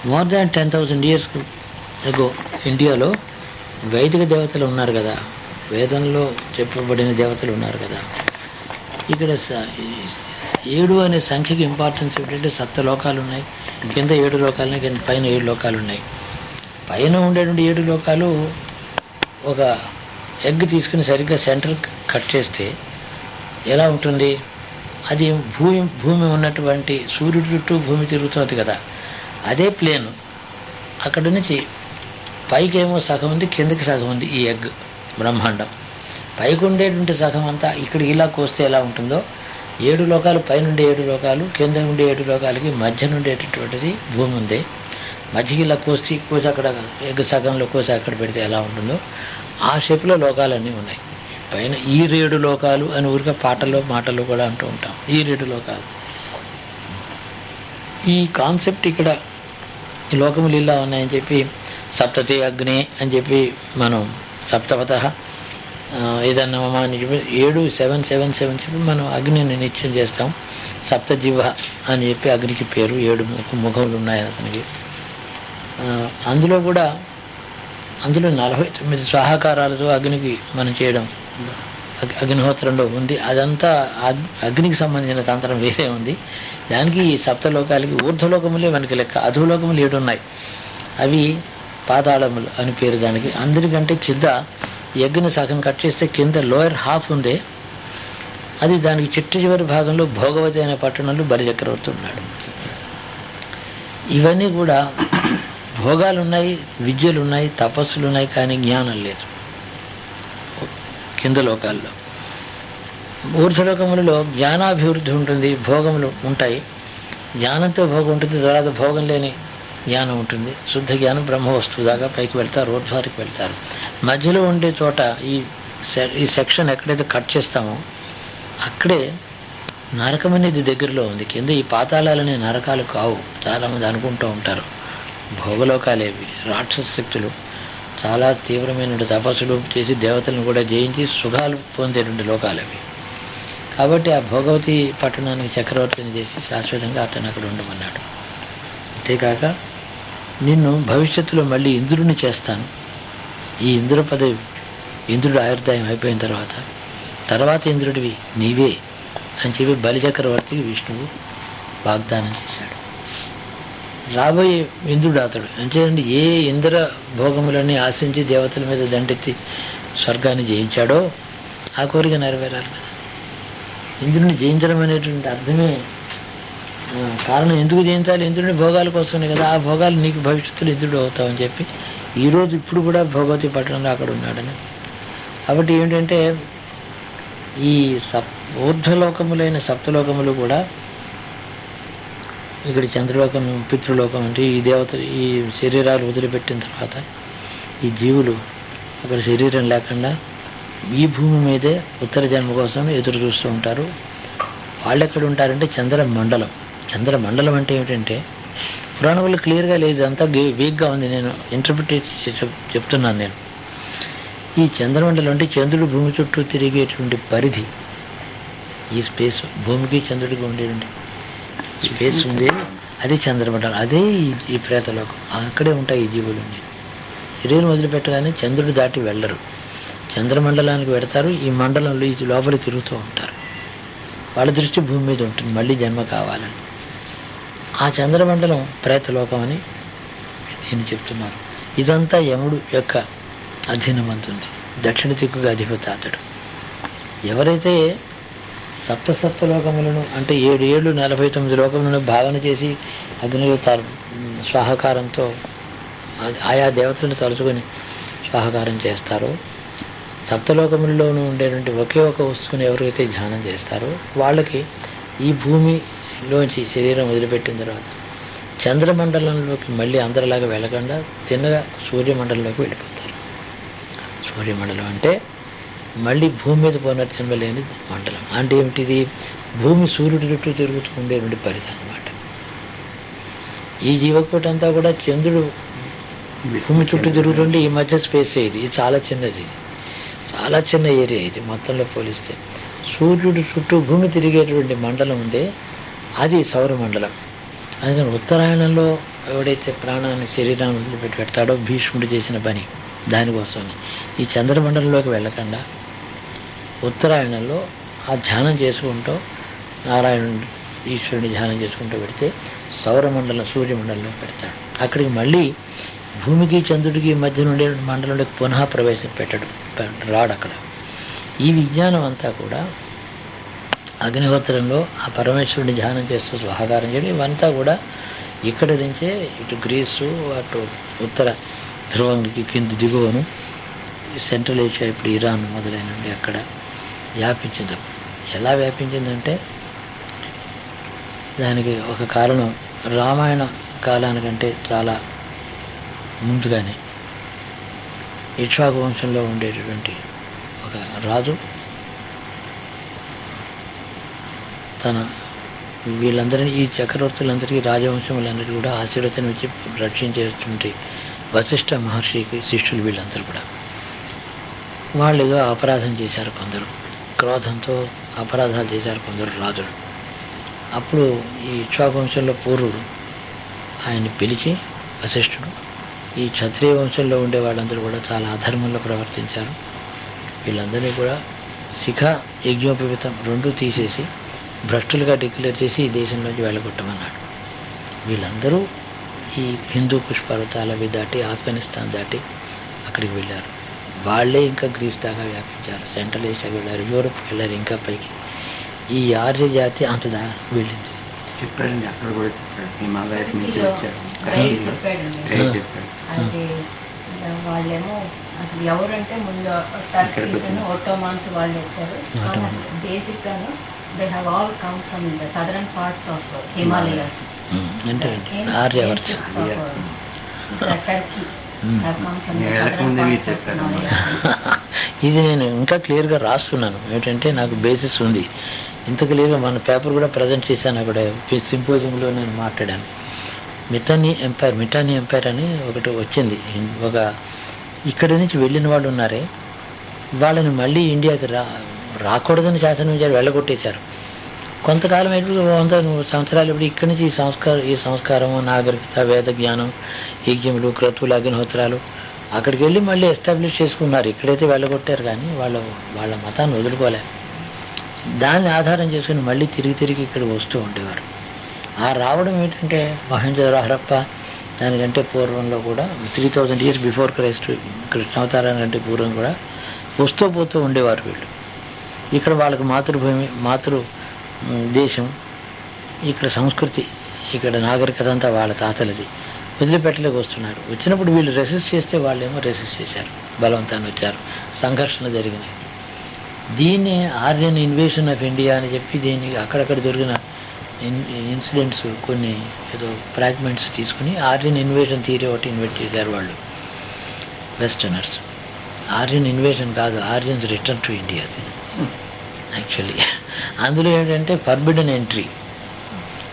More than 10,000 years ago ఇండియాలో వైదిక దేవతలు ఉన్నారు కదా, వేదంలో చెప్పబడిన దేవతలు ఉన్నారు కదా. ఇక్కడ 7 అనే సంఖ్యకి ఇంపార్టెన్స్ ఏంటంటే సప్తలోకాలు ఉన్నాయి, కింద 7 లోకాలు ఉన్నాయి, కింద పైన 7 లోకాలు ఉన్నాయి. పైన ఉండేటువంటి 7 లోకాలు ఒక ఎగ్ తీసుకుని సరిగ్గా సెంటర్ కట్ చేస్తే ఎలా ఉంటుంది, అది భూమి ఉన్నటువంటి సూర్యుడు చుట్టూ భూమి తిరుగుతుంది కదా, అదే ప్లేన్. అక్కడ నుంచి పైకి ఏమో సగం ఉంది, కిందకి సగం ఉంది. ఈ ఎగ్ బ్రహ్మాండం పైకి ఉండేటువంటి సగం అంతా ఇక్కడికి ఇలా కోస్తే ఎలా ఉంటుందో, 7 లోకాలు పైనుండే 7 లోకాలు, కింద ఉండే 7 లోకాలకి మధ్య ఉండేటటువంటిది భూమి ఉంది. మధ్యకి ఇలా కోసి అక్కడ ఎగ్ సగంలో కోసి అక్కడ పెడితే ఎలా ఉంటుందో ఆ షేపులో లోకాలన్నీ ఉన్నాయి. పైన ఈ 7 లోకాలు అని ఊరికే మాటల్లో కూడా అంటూ ఉంటాం, ఈ 7 లోకాలు. ఈ కాన్సెప్ట్ ఇక్కడ ఈ లోకములు ఇలా ఉన్నాయని చెప్పి సప్తతి అగ్ని అని చెప్పి మనం సప్తవత ఏదన్నా అని చెప్పి 7 చెప్పి మనం అగ్నిని నిత్యం చేస్తాం. సప్తజీవ అని చెప్పి అగ్నికి పేరు, 7 ముఖములు ఉన్నాయి అతనికి. అందులో 49 స్వాహాకారాలతో అగ్నికి మనం చేయడం అగ్నిహోత్రంలో ఉంది. అదంతా అగ్నికి సంబంధించిన తంత్రం వేరే ఉంది. దానికి ఈ సప్తలోకాలకి ఊర్ధ్వలోకములే మనకి లెక్క. అధోలోకములు 7 ఉన్నాయి, అవి పాతాళములు అని పేరు దానికి. అందరికంటే కింద ఎగ్ని సగం కట్ చేస్తే కింద లోయర్ హాఫ్ ఉంది, అది దానికి చివరి భాగంలో భోగవతి అనే పట్టణంలో బలిచక్రవర్తి ఉన్నాడు. ఇవన్నీ కూడా భోగాలు ఉన్నాయి, విద్యలు ఉన్నాయి, తపస్సులు ఉన్నాయి, కానీ జ్ఞానం లేదు కింద లోకాల్లో. ఊర్ధ్వలోకములలో జ్ఞానాభివృద్ధి ఉంటుంది, భోగములు ఉంటాయి. జ్ఞానంతో భోగం ఉంటుంది, తర్వాత భోగం లేని జ్ఞానం ఉంటుంది. శుద్ధ జ్ఞానం బ్రహ్మ వస్తువు దాకా పైకి వెళ్తారు, ఊర్ధ్వానికి వెళ్తారు. మధ్యలో ఉండే చోట ఈ సెక్షన్ ఎక్కడైతే కట్ చేస్తామో అక్కడే నరకం అనేది దగ్గరలో ఉంది. కింద ఈ పాతాళాలనే నరకాలు కావు, చాలామంది అనుకుంటూ ఉంటారు. భోగలోకాలేవి, రాక్షస శక్తులు చాలా తీవ్రమైన తపస్సులు చేసి దేవతలను కూడా జయించి సుఖాలు పొందేటువంటి లోకాలవి. కాబట్టి ఆ భోగవతి పట్టణానికి చక్రవర్తిని చేసి శాశ్వతంగా అతను అక్కడ ఉండమన్నాడు. అంతేకాక నిన్ను భవిష్యత్తులో మళ్ళీ ఇంద్రుడిని చేస్తాను, ఈ ఇంద్ర పదవి, ఇంద్రుడు ఆయుర్దాయం అయిపోయిన తర్వాత ఇంద్రుడివి నీవే అని చెప్పి బలిచక్రవర్తికి విష్ణువు వాగ్దానం చేశాడు. రాబోయే ఇంద్రుడు అతడు అంతేనండి. ఏ ఇంద్ర భోగములన్నీ ఆశించి దేవతల మీద దండెత్తి స్వర్గాన్ని జయించాడో ఆ కోరిక నెరవేరాలి కదా. ఇంద్రుడిని జయించడం అనేటువంటి అర్థమే కారణం. ఎందుకు జయించాలి? ఇంద్రుడిని భోగాల కోసమే కదా. ఆ భోగాలు నీకు భవిష్యత్తులో ఇంద్రుడు అవుతావని చెప్పి ఈరోజు ఇప్పుడు కూడా భోగవతి పట్టణంలో అక్కడ ఉన్నాడని. కాబట్టి ఏంటంటే ఈ ఊర్ధ్వలోకములైన సప్తలోకములు కూడా ఇక్కడ చంద్రలోకం, పితృలోకం అంటే ఈ దేవతలు ఈ శరీరాలు వదిలిపెట్టిన తర్వాత ఈ జీవులు అక్కడ శరీరం లేకుండా ఈ భూమి మీదే ఉత్తర జన్మ కోసం ఎదురు చూస్తూ ఉంటారు. వాళ్ళు ఎక్కడ ఉంటారంటే చంద్రమండలం. చంద్రమండలం అంటే ఏమిటంటే పురాణంలో క్లియర్గా లేదు, అంతా వీక్గా ఉంది. నేను ఇంటర్ప్రిటేట్ చెప్తున్నాను. నేను ఈ చంద్రమండలం అంటే చంద్రుడు భూమి చుట్టూ తిరిగేటువంటి పరిధి, ఈ స్పేస్ భూమికి చంద్రుడికి ఉండేటువంటి స్పేస్ ఉంది, అది చంద్రమండలం. అదే ఈ ప్రేతలోకం. అక్కడే ఉంటాయి ఈ జీవులు. శరీరం వదిలిపెట్టగానే చంద్రుడు దాటి వెళ్ళరు, చంద్రమండలానికి పెడతారు. ఈ మండలంలో ఈ లోపలి తిరుగుతూ ఉంటారు. వాళ్ళ దృష్టి భూమి మీద ఉంటుంది, మళ్ళీ జన్మ కావాలని. ఆ చంద్రమండలం ప్రేతలోకం అని నేను చెప్తున్నాను. ఇదంతా యముడు యొక్క అధీనమంతుంది. దక్షిణ దిక్కుగా అధిపతి అతడు. ఎవరైతే సప్తలోకములను అంటే 7 49 లోకములను భావన చేసి అగ్నిలో స్వాహకారంతో ఆయా దేవతలను తలుచుకొని స్వాహకారం చేస్తారో, సప్తలోకములలోనూ ఉండేటువంటి ఒకే ఒక వస్తువుని ఎవరైతే ధ్యానం చేస్తారో వాళ్ళకి ఈ భూమిలోంచి శరీరం వదిలిపెట్టిన తర్వాత చంద్రమండలంలోకి మళ్ళీ అందరిలాగా వెళ్ళకుండా తిన్నగా సూర్యమండలంలోకి వెళ్ళిపోతారు. సూర్యమండలం అంటే మళ్ళీ భూమి మీద పునర్జన్మ లేని మండలం. అంటే ఏమిటిది? భూమి సూర్యుడి చుట్టూ తిరుగుతూ ఉండేటువంటి పరిధి అన్నమాట. ఈ జీవకోటి అంతా కూడా చంద్రుడు భూమి చుట్టూ తిరుగుతుంటే ఈ మధ్య స్పేస్ ఇది చాలా చిన్నది, చాలా చిన్న ఏరియా ఇది మొత్తంలో పోలిస్తే. సూర్యుడు చుట్టూ భూమి తిరిగేటువంటి మండలం ఉంది, అది సౌరమండలం. అందుకని ఉత్తరాయణంలో ఎవడైతే ప్రాణాన్ని శరీరాన్ని వదిలిపెట్టి పెడతాడో భీష్ముడు చేసిన పని దానికోసమని ఈ చంద్రమండలంలోకి వెళ్ళకుండా ఉత్తరాయణంలో ఆ ధ్యానం చేసుకుంటూ నారాయణుడు ఈశ్వరుని ధ్యానం చేసుకుంటూ పెడితే సౌరమండలం సూర్యమండలంలో పెడతాడు. అక్కడికి మళ్ళీ భూమికి చంద్రుడికి మధ్య నుండి మండలంలోకి పునః ప్రవేశం రాడు అక్కడ. ఈ విజ్ఞానం అంతా కూడా అగ్నిహోత్రంలో ఆ పరమేశ్వరుని ధ్యానం చేస్తూ స్వాహాకారం చేయడం ఇవంతా కూడా ఇక్కడి నుంచే ఇటు గ్రీసు అటు ఉత్తర ధ్రువానికి కింది దిగువను సెంట్రల్ ఏషియా ఇప్పుడు ఇరాన్ మొదలైనవి అక్కడ వ్యాపించింది. ఎలా వ్యాపించిందంటే దానికి ఒక కారణం రామాయణ కాలానికంటే చాలా ముందుగానే ఇక్ష్వాకు వంశంలో ఉండేటటువంటి ఒక రాజు తన వీళ్ళందరినీ ఈ చక్రవర్తులందరికీ రాజవంశములందరికీ కూడా ఆశీర్వచనం ఇచ్చి రక్షించేటువంటి వశిష్ఠ మహర్షికి శిష్యులు వీళ్ళందరూ కూడా వాళ్ళు ఏదో అపరాధం చేశారు, కొందరు క్రోధంతో అపరాధాలు చేశారు కొందరు రాజులు. అప్పుడు ఈ ఇక్ష్వాకు వంశంలో పూర్వుడు ఆయన్ని పిలిచి వశిష్ఠుడు ఈ క్షత్రియ వంశంలో ఉండే వాళ్ళందరూ కూడా చాలా అధర్మంలో ప్రవర్తించారు, వీళ్ళందరినీ కూడా శిఖ యజ్ఞోపవితం రెండూ తీసేసి భ్రష్టులుగా డిక్లేర్ చేసి ఈ దేశంలోంచి వెళ్ళగొట్టమన్నాడు. వీళ్ళందరూ ఈ హిందూ కుష్ పర్వతాలు అవి దాటి ఆఫ్ఘనిస్తాన్ దాటి అక్కడికి వెళ్ళారు. వాళ్ళే ఇంకా గ్రీస్ దాకా వ్యాపించారు, సెంట్రల్ ఏషియాకి వెళ్ళారు, యూరోప్కి వెళ్ళారు, ఇంకా పైకి. ఈ ఆర్య జాతి అంత దాకా వెళ్ళింది. చెప్పారండి, అక్కడ కూడా చెప్పాడు, హిమాలయస్ నుంచి వచ్చారు. వాళ్ళేమో అసలు ఎవరంటే ముందు ఒట్టోమాన్స్ వాళ్ళు వచ్చారు. బేసిక్ గాను they have all come from the southern parts of Himalayas. అంటే ఆర్యవర్స్ Turkey have come from the southern parts of Himalayas. ఇది నేను ఇంకా క్లియర్గా రాస్తున్నాను. ఏంటంటే నాకు బేసిస్ ఉంది, ఇంత క్లియర్గా మన పేపర్ కూడా ప్రజెంట్ చేశాను. అక్కడ సింపోజియంలో నేను మాట్లాడాను. మిటానీ ఎంపైర్ అని ఒకటి వచ్చింది. ఒక ఇక్కడి నుంచి వెళ్ళిన వాళ్ళు ఉన్నారే, వాళ్ళని మళ్ళీ ఇండియాకి రాకూడదని శాసనం చేశారు, వెళ్ళగొట్టేశారు. కొంతకాలం అయిపోయి 100 సంవత్సరాలు ఇప్పుడు ఇక్కడి నుంచి ఈ సంస్కారము, నాగరికత, వేద జ్ఞానం, యజ్ఞములు, క్రతువులు, అగ్నిహోత్రాలు అక్కడికి వెళ్ళి మళ్ళీ ఎస్టాబ్లిష్ చేసుకున్నారు. ఇక్కడైతే వెళ్ళగొట్టారు కానీ వాళ్ళ మతాన్ని వదులుకోలే. దాన్ని ఆధారం చేసుకుని మళ్ళీ తిరిగి ఇక్కడ వస్తూ ఉండేవారు. ఆ రావడం ఏంటంటే మహేంద్ర హరప్ప దానికంటే పూర్వంలో కూడా 3000 years బిఫోర్ క్రైస్ట్, కృష్ణావతారానికంటే పూర్వం కూడా వస్తూ పోతూ ఉండేవారు వీళ్ళు. ఇక్కడ వాళ్ళకి మాతృభూమి, మాతృ దేశం, ఇక్కడ సంస్కృతి, ఇక్కడ నాగరికత అంతా వాళ్ళ తాతలది, వదిలిపెట్టలేక వస్తున్నారు. వచ్చినప్పుడు వీళ్ళు రెసిస్ట్ చేస్తే వాళ్ళేమో రెసిస్ట్ చేశారు, బలవంతాన్ని వచ్చారు, సంఘర్షణ జరిగినాయి. దీన్నే ఆర్యన్ ఇన్వేషన్ ఆఫ్ ఇండియా అని చెప్పి దీనికి అక్కడక్కడ దొరికిన ఇన్సిడెంట్స్ కొన్ని ఏదో ఫ్రాగ్మెంట్స్ తీసుకుని ఆర్యన్ ఇన్వేషన్ థియరీ ఒకటి ఇన్వెస్ట్ చేశారు వాళ్ళు వెస్టర్నర్స్. ఆర్యన్ ఇన్వేషన్ కాదు, Aryans return to India actually. అందులో ఏంటంటే forbidden entry,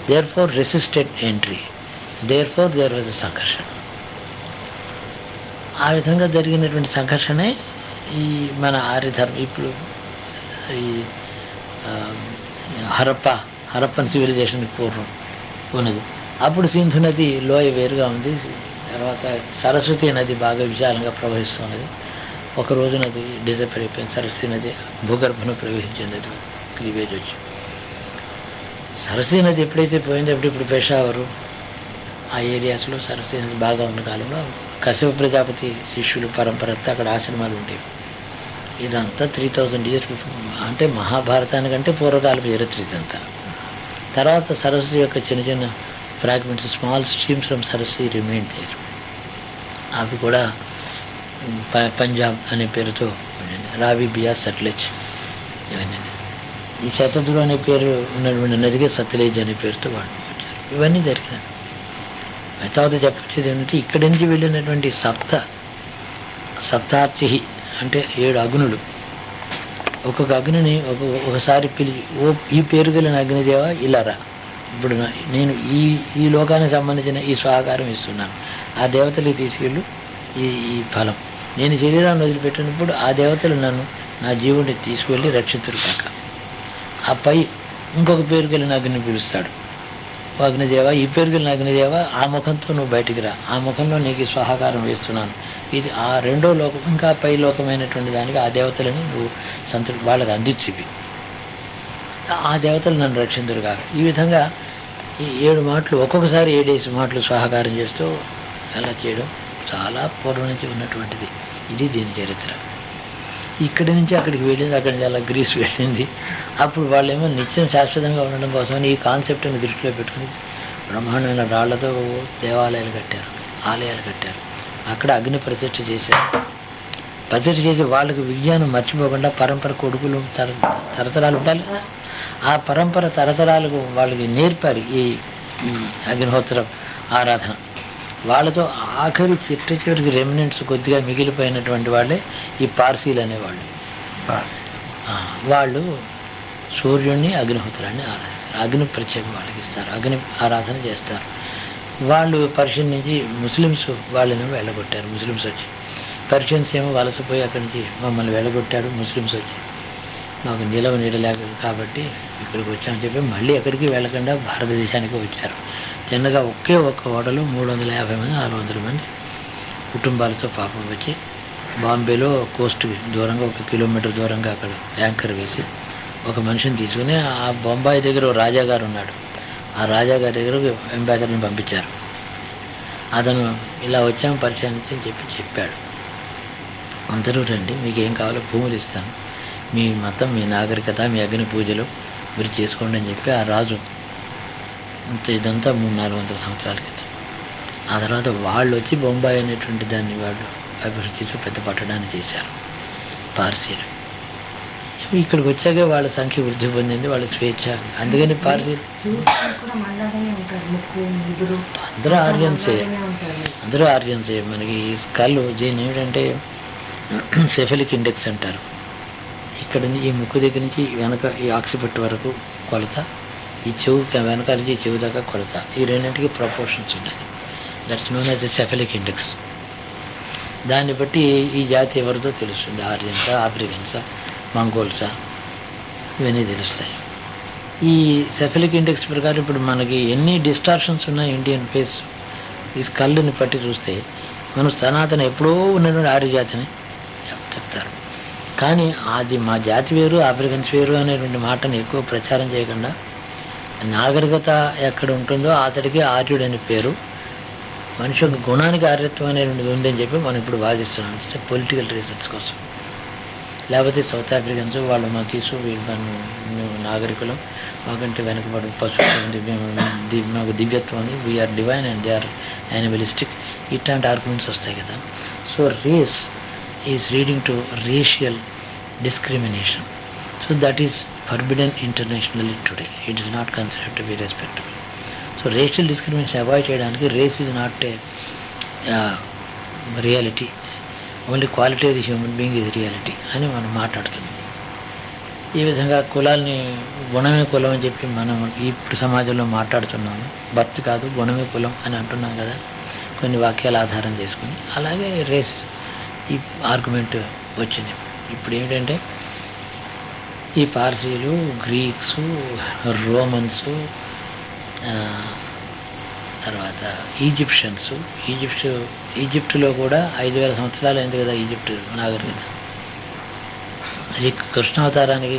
therefore resisted entry, therefore there was a సంఘర్షణ. ఆ విధంగా జరిగినటువంటి సంఘర్షణే ఈ మన ఆర్యధర్మం. ఇప్పుడు ఈ హరప్పన్ సివిలైజేషన్ పూర్వం ఉన్నది. అప్పుడు సింధు నది లోయ వేరుగా ఉంది, తర్వాత సరస్వతి నది బాగా విశాలంగా ప్రవహిస్తున్నది. ఒక రోజు నది డిజపేర్ అయిపోయింది, సరస్వతి నది భూగర్భంలో ప్రవహించింది, అది క్లీవేజ్ వచ్చి. సరస్వతి నది ఎప్పుడైతే పోయిందో ఇప్పుడు పెషావరు ఆ ఏరియాస్లో సరస్వతి నది బాగా ఉన్న కాలంలో కశ్యప ప్రజాపతి శిష్యులు పరంపరంతా అక్కడ ఆశ్రమాలు ఉండేవి. ఇదంతా 3000 years బిఫోర్, అంటే మహాభారతానికంటే పూర్వకాలపు చరిత్ర ఇదంతా. తర్వాత సరస్వతి యొక్క చిన్న చిన్న fragments, small streams from Saraswati remain there. అవి కూడా పంజాబ్ అనే పేరుతో రావి, బియాస్, సట్లెజ్ ఇవన్నీ. ఈ శతధుడు అనే పేరు ఉన్నటువంటి నదిగా సత్లెజ్ అనే పేరుతో వాళ్ళు వచ్చారు. ఇవన్నీ జరిగినాయి. తర్వాత చెప్పొచ్చేది ఏంటంటే ఇక్కడి నుంచి వెళ్ళినటువంటి సప్తార్చి అంటే 7 అగ్నులు, ఒక్కొక్క అగ్నిని ఒకసారి పిలిచి, ఈ పేరు కలిగిన అగ్నిదేవ ఇలా రా, ఇప్పుడు నేను ఈ లోకానికి సంబంధించిన ఈ స్వాకారం ఇస్తున్నాను, ఆ దేవతలకి తీసుకెళ్ళు ఈ ఫలం. నేను శరీరాన్ని వదిలిపెట్టినప్పుడు ఆ దేవతలు నన్ను, నా జీవుడిని తీసుకువెళ్ళి రక్షితులు కాక. ఆ పై ఇంకొక పేరు కలిగిన అగ్ని పిలుస్తాడు, ఓ అగ్నిదేవ, ఈ పెరుగుల అగ్నిదేవ, ఆ ముఖంతో నువ్వు బయటికి రా, ఆ ముఖంలో నీకు ఈ స్వాహాకారం వేస్తున్నాను. ఇది ఆ రెండో లోకం, ఇంకా పై లోకమైనటువంటి దానికి ఆ దేవతలని నువ్వు వాళ్ళకి అందించివి, ఆ దేవతలు నన్ను రక్షించరు కాక. ఈ విధంగా ఈ 7 మాటలు, ఒక్కొక్కసారి 7 మాటలు స్వాహాకారం చేస్తూ అలా చేయడం చాలా పూర్వం నుంచి ఉన్నటువంటిది. ఇది దీని చరిత్ర. ఇక్కడి నుంచి అక్కడికి వెళ్ళింది, అక్కడి నుంచి అలా గ్రీస్ వెళ్ళింది. అప్పుడు వాళ్ళేమో నిత్యం శాశ్వతంగా ఉండడం కోసం ఈ కాన్సెప్ట్ని దృష్టిలో పెట్టుకుని బ్రహ్మాండమైన రాళ్లతో దేవాలయాలు కట్టారు, ఆలయాలు కట్టారు. అక్కడ అగ్ని ప్రతిష్ఠ చేశారు. ప్రతిష్ఠ చేసి వాళ్ళకి విజ్ఞానం మర్చిపోకుండా పరంపర కొడుకులు తరతరాలు ఉండాలి, ఆ పరంపర తరతరాలకు వాళ్ళకి నేర్పారు ఈ అగ్నిహోత్ర ఆరాధన. వాళ్ళతో ఆఖరి చివరికి రెమినెంట్స్ కొద్దిగా మిగిలిపోయినటువంటి వాళ్ళే ఈ పార్సీలు అనేవాళ్ళు. వాళ్ళు సూర్యుడిని, అగ్నిహోత్రాన్ని ఆరాధిస్తారు, అగ్ని ప్రత్యేకం వాళ్ళకి ఇస్తారు, అగ్ని ఆరాధన చేస్తారు. వాళ్ళు పర్షియన్ నుంచి ముస్లిమ్స్ వాళ్ళని వెళ్ళగొట్టారు. ముస్లిమ్స్ వచ్చి, పర్షియన్స్ ఏమో వలసపోయి అక్కడి నుంచి మమ్మల్ని వెళ్ళగొట్టాడు. ముస్లిమ్స్ వచ్చి మాకు నీడలేక కాబట్టి ఇక్కడికి వచ్చామని చెప్పి మళ్ళీ ఎక్కడికి వెళ్ళకుండా భారతదేశానికి వచ్చారు. చిన్నగా ఒక్క ఓడలో 350 మంది 400 మంది కుటుంబాలతో పాపం వచ్చి బాంబేలో కోస్ట్కి దూరంగా 1 కిలోమీటర్ దూరంగా అక్కడ యాంకర్ వేసి ఒక మనిషిని తీసుకుని ఆ బొంబాయి దగ్గర రాజాగారు ఉన్నాడు, ఆ రాజాగారి దగ్గర అంబాసిడర్ని పంపించారు. అతను ఇలా వచ్చాము పరిచయానికి అని చెప్పాడు. అందరూ రండి, మీకు ఏం కావాలో భూములు ఇస్తాను, మీ మతం, మీ నాగరికత, మీ అగ్ని పూజలు మీరు చేసుకోండి అని చెప్పి ఆ రాజు ఇదంతా 300-400 సంవత్సరాల క్రితం. ఆ తర్వాత వాళ్ళు వచ్చి బొంబాయి అనేటువంటి దాన్ని వాళ్ళు అభివృద్ధి చేసి పెద్ద పట్టణాన్ని చేశారు పార్సీలు. ఇక్కడికి వచ్చాక వాళ్ళ సంఖ్య వృద్ధి పొందింది, వాళ్ళ స్వేచ్ఛ. అందుకని పార్సీలు అందరూ ఆర్యన్సే. మనకి ఈ స్కల్ దీన్ని ఏంటంటే సెఫలిక్ ఇండెక్స్ అంటారు. ఇక్కడ ఈ ముక్కు దగ్గర నుంచి వెనక ఈ ఆక్సిపట్టు వరకు కొలత, ఈ చెవు వెనకాల నుంచి చెవు దాకా కొలత, ఈ రెండింటికి ప్రపోర్షన్స్ ఉన్నాయి. That's known as the cephalic index. దాన్ని బట్టి ఈ జాతి ఎవరిదో తెలుస్తుంది, ఆర్యన్సా, ఆఫ్రికన్సా, మంగోల్సా, ఇవన్నీ తెలుస్తాయి. ఈ సెఫలిక్ ఇండెక్స్ ప్రకారం ఇప్పుడు మనకి ఎన్ని డిస్టార్షన్స్ ఉన్నాయి ఇండియన్ ఫేస్, ఈ స్కల్ని పట్టి చూస్తే మనం సనాతన ఎప్పుడో ఉన్నటువంటి ఆర్య జాతిని చెప్తారు. కానీ అది మా జాతి వేరు, ఆఫ్రికన్స్ వేరు అనేటువంటి మాటను ఎక్కువ ప్రచారం చేయకుండా నాగరికత ఎక్కడ ఉంటుందో అతడికి ఆర్యుడు అనే పేరు, మనిషి యొక్క గుణానికి ఆర్యత్వం అనేటువంటిది ఉందని చెప్పి మనం ఇప్పుడు వాదిస్తున్నాం, పొలిటికల్ రీజన్స్ కోసం. లేకపోతే సౌత్ ఆఫ్రికన్స్ వాళ్ళు మాకీసు, మేము నాగరికులం, మాకంటే వెనకబడి పశువు, మాకు దివ్యత్వం ఉంది, we are divine and they are animalistic, ఇట్లాంటి ఆర్గ్యుమెంట్స్ వస్తాయి కదా. So race is leading to racial discrimination. So that is forbidden internationally today. It is not considered to be respectable. So racial discrimination avoid cheyadaniki race is not a reality. Only quality of the human being is reality అని మనం మాట్లాడుతున్నాం. ఈ విధంగా కులాల్ని గుణమే కులం అని చెప్పి మనం ఇప్పుడు సమాజంలో మాట్లాడుతున్నాము. బర్త్ కాదు గుణమే కులం అని అంటున్నాం కదా కొన్ని వాక్యాల ఆధారం చేసుకుని. అలాగే రేస్ ఈ ఆర్గ్యుమెంట్ వచ్చింది. ఇప్పుడు ఏమిటంటే ఈ పార్సీలు, గ్రీక్సు, రోమన్సు, తర్వాత ఈజిప్టులో కూడా 5000 సంవత్సరాలు అయింది కదా ఈజిప్టు నాగరికత. అది కృష్ణావతారానికి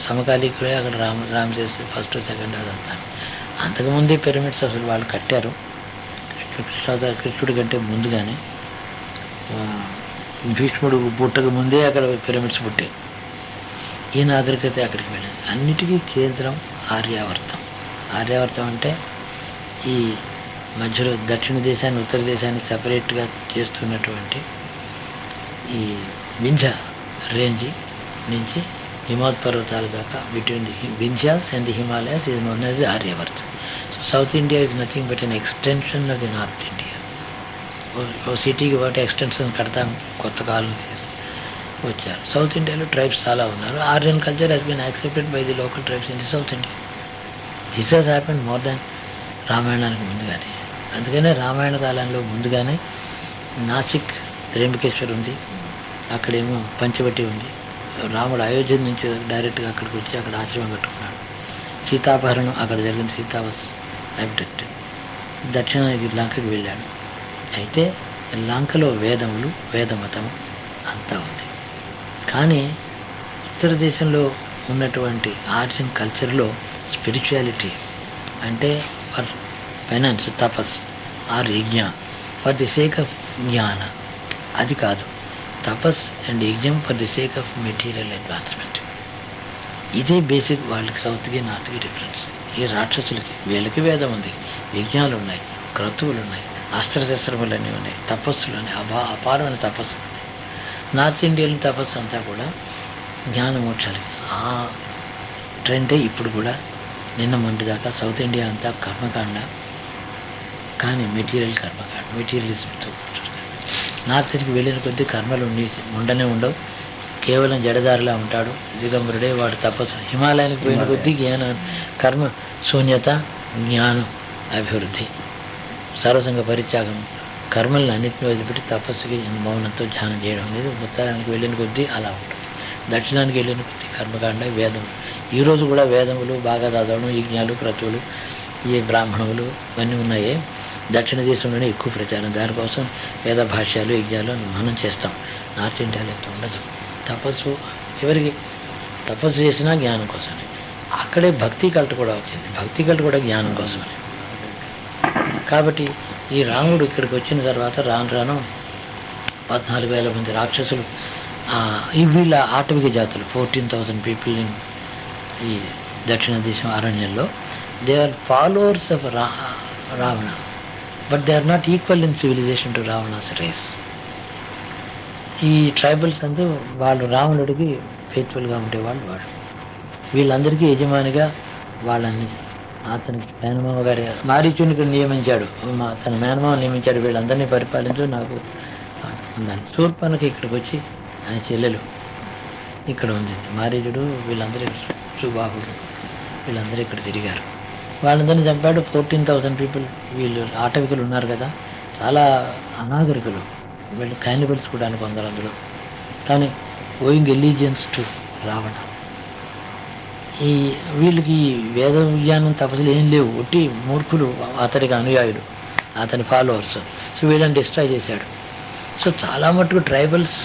సమకాలీకుడే అక్కడ రామసేస్ ఫస్ట్ సెకండ్ అదంతా. అంతకుముందే పిరమిడ్స్ అసలు వాళ్ళు కట్టారు కృష్ణుడి కంటే ముందుగానే. భీష్ముడు పుట్టక ముందే అక్కడ పిరమిడ్స్ పుట్టాయి. ఈ నాగరికత అక్కడికి వెళ్ళింది. అన్నిటికీ కేంద్రం ఆర్యావర్తం. ఆర్యావర్తం అంటే ఈ మధ్యలో దక్షిణ దేశాన్ని ఉత్తర దేశాన్ని సపరేట్గా చేస్తున్నటువంటి ఈ వింధ్య రేంజ్ నుంచి హిమాత్ పర్వతాల దాకా between the Vindhyas and the Himalayas is known as the Aryavartam. So South India is nothing but an extension of the North India. ఓ సిటీకి ఒకటి ఎక్స్టెన్షన్ కడతాం, కొత్త కాలనీస్ వచ్చారు. సౌత్ ఇండియాలో ట్రైబ్స్ చాలా ఉన్నారు. Aryan culture has been accepted by the local tribes in the South India. This has happened more than రామాయణానికి ముందుగానే. అందుకనే రామాయణ కాలంలో ముందుగానే నాసిక్ త్రయంబకేశ్వర్ ఉంది, అక్కడేమో పంచవటి ఉంది. రాముడు అయోధ్య నుంచి డైరెక్ట్గా అక్కడికి వచ్చి అక్కడ ఆశ్రమం కట్టుకున్నాడు. సీతాపహరణం అక్కడ జరిగింది, సీతావస్ అబ్డక్టెడ్. దక్షిణానికి లంకకి వెళ్ళాడు. అయితే లంకలో వేదములు, వేదమతము అంతా ఉంది. కానీ ఉత్తర దేశంలో ఉన్నటువంటి ఆర్యన్ కల్చర్లో స్పిరిచువాలిటీ అంటే ఫర్ పెనన్స్, తపస్ ఆర్ యజ్ఞ, ఫర్ ది సేక్ ఆఫ్ జ్ఞాన, అది కాదు. తపస్ అండ్ యజ్ఞం for the sake of material advancement. ఇదే బేసిక్ వాళ్ళకి సౌత్కి నార్త్కి డిఫరెన్స్. ఈ రాక్షసులకి వీళ్ళకి వేదం ఉంది, యజ్ఞాలు ఉన్నాయి, క్రతువులు ఉన్నాయి, అస్త్రశస్త్రములన్నీ ఉన్నాయి, తపస్సులు ఉన్నాయి, అపారమైన తపస్సులు ఉన్నాయి. నార్త్ ఇండియన్ తపస్సు అంతా కూడా జ్ఞానమోక్షాలు. ఆ ట్రెండే ఇప్పుడు కూడా నిన్న మొంటి దాకా సౌత్ ఇండియా అంతా కర్మకాండ, కానీ మెటీరియల్ కర్మకాండ, మెటీరియలిజంతో. నార్త్కి వెళ్ళిన కొద్దీ కర్మలు ఉండనే ఉండవు, కేవలం జడదారిలా ఉంటాడు, దిగంబరుడే, వాడు తపస్సు. హిమాలయానికి పోయిన కొద్దీ కర్మ శూన్యత, జ్ఞానం అభివృద్ధి, సర్వసంగ పరిత్యాగం, కర్మలను అన్నింటినీ వదిలిపెట్టి తపస్సుకి మౌనంతో ధ్యానం చేయడం అనేది ఉత్తరానికి వెళ్ళిన కొద్దీ అలా ఉంటుంది. దక్షిణానికి వెళ్ళిన కొద్దీ కర్మకాండ, వేదం. ఈరోజు కూడా వేదములు బాగా చదవడం, యజ్ఞాలు, క్రతువులు, ఈ బ్రాహ్మణులు ఇవన్నీ ఉన్నాయి. దక్షిణ దేశంలోనే ఎక్కువ ప్రచారం. దానికోసం వేద భాష్యాలు, యజ్ఞాలు మనం చేస్తాం. నార్త్ ఇండియాలో ఎంత ఉండదు. తపస్సు ఎవరికి తపస్సు చేసినా జ్ఞానం కోసమే. అక్కడే భక్తి కల్ట్ కూడా వచ్చింది. భక్తి కల్ట్ కూడా జ్ఞానం కోసమే. కాబట్టి ఈ రాముడు ఇక్కడికి వచ్చిన తర్వాత రాను రాను 14,000 మంది రాక్షసులు, వీళ్ళ ఆటవిక జాతులు 14,000 పీపుల్ ఇన్ ఈ దక్షిణ దేశం అరణ్యంలో. They are followers of Ravana, but they are not equal in civilization to Ravana's race. ఈ ట్రైబల్స్ అంటూ వాళ్ళు రావణుడికి ఫెయిత్ఫుల్గా ఉండేవాళ్ళు. వీళ్ళందరికీ యజమానిగా వాళ్ళని అతనికి మేనమామ గారి మారీచుని ఇక్కడ నియమించాడు, తన మేనమామ నియమించాడు. వీళ్ళందరినీ పరిపాలించు నాకు ఉండాలి. శూర్పణఖ ఇక్కడికి వచ్చి ఆయన చెల్లెలు ఇక్కడ ఉంది. మారీచుడు వీళ్ళందరూ, సుబాహుడు వీళ్ళందరూ ఇక్కడ తిరిగారు. వాళ్ళందరినీ చంపాడు. 14,000 పీపుల్. వీళ్ళు ఆటవికులు ఉన్నారు కదా, చాలా అనాగరికులు, వీళ్ళు క్యానిబల్స్ కూడా కొందరు అందులో. కానీ ఓయింగ్ ఎలిజియన్స్ టు రావణ. ఈ వీళ్ళకి వేద విజ్ఞానం, తపస్సులు ఏం లేవు, ఒట్టి మూర్ఖులు, అతడికి అనుయాయుడు, అతని ఫాలోవర్స్. సో వీళ్ళని డిస్ట్రాయ్ చేశాడు. సో చాలా మటుకు tribals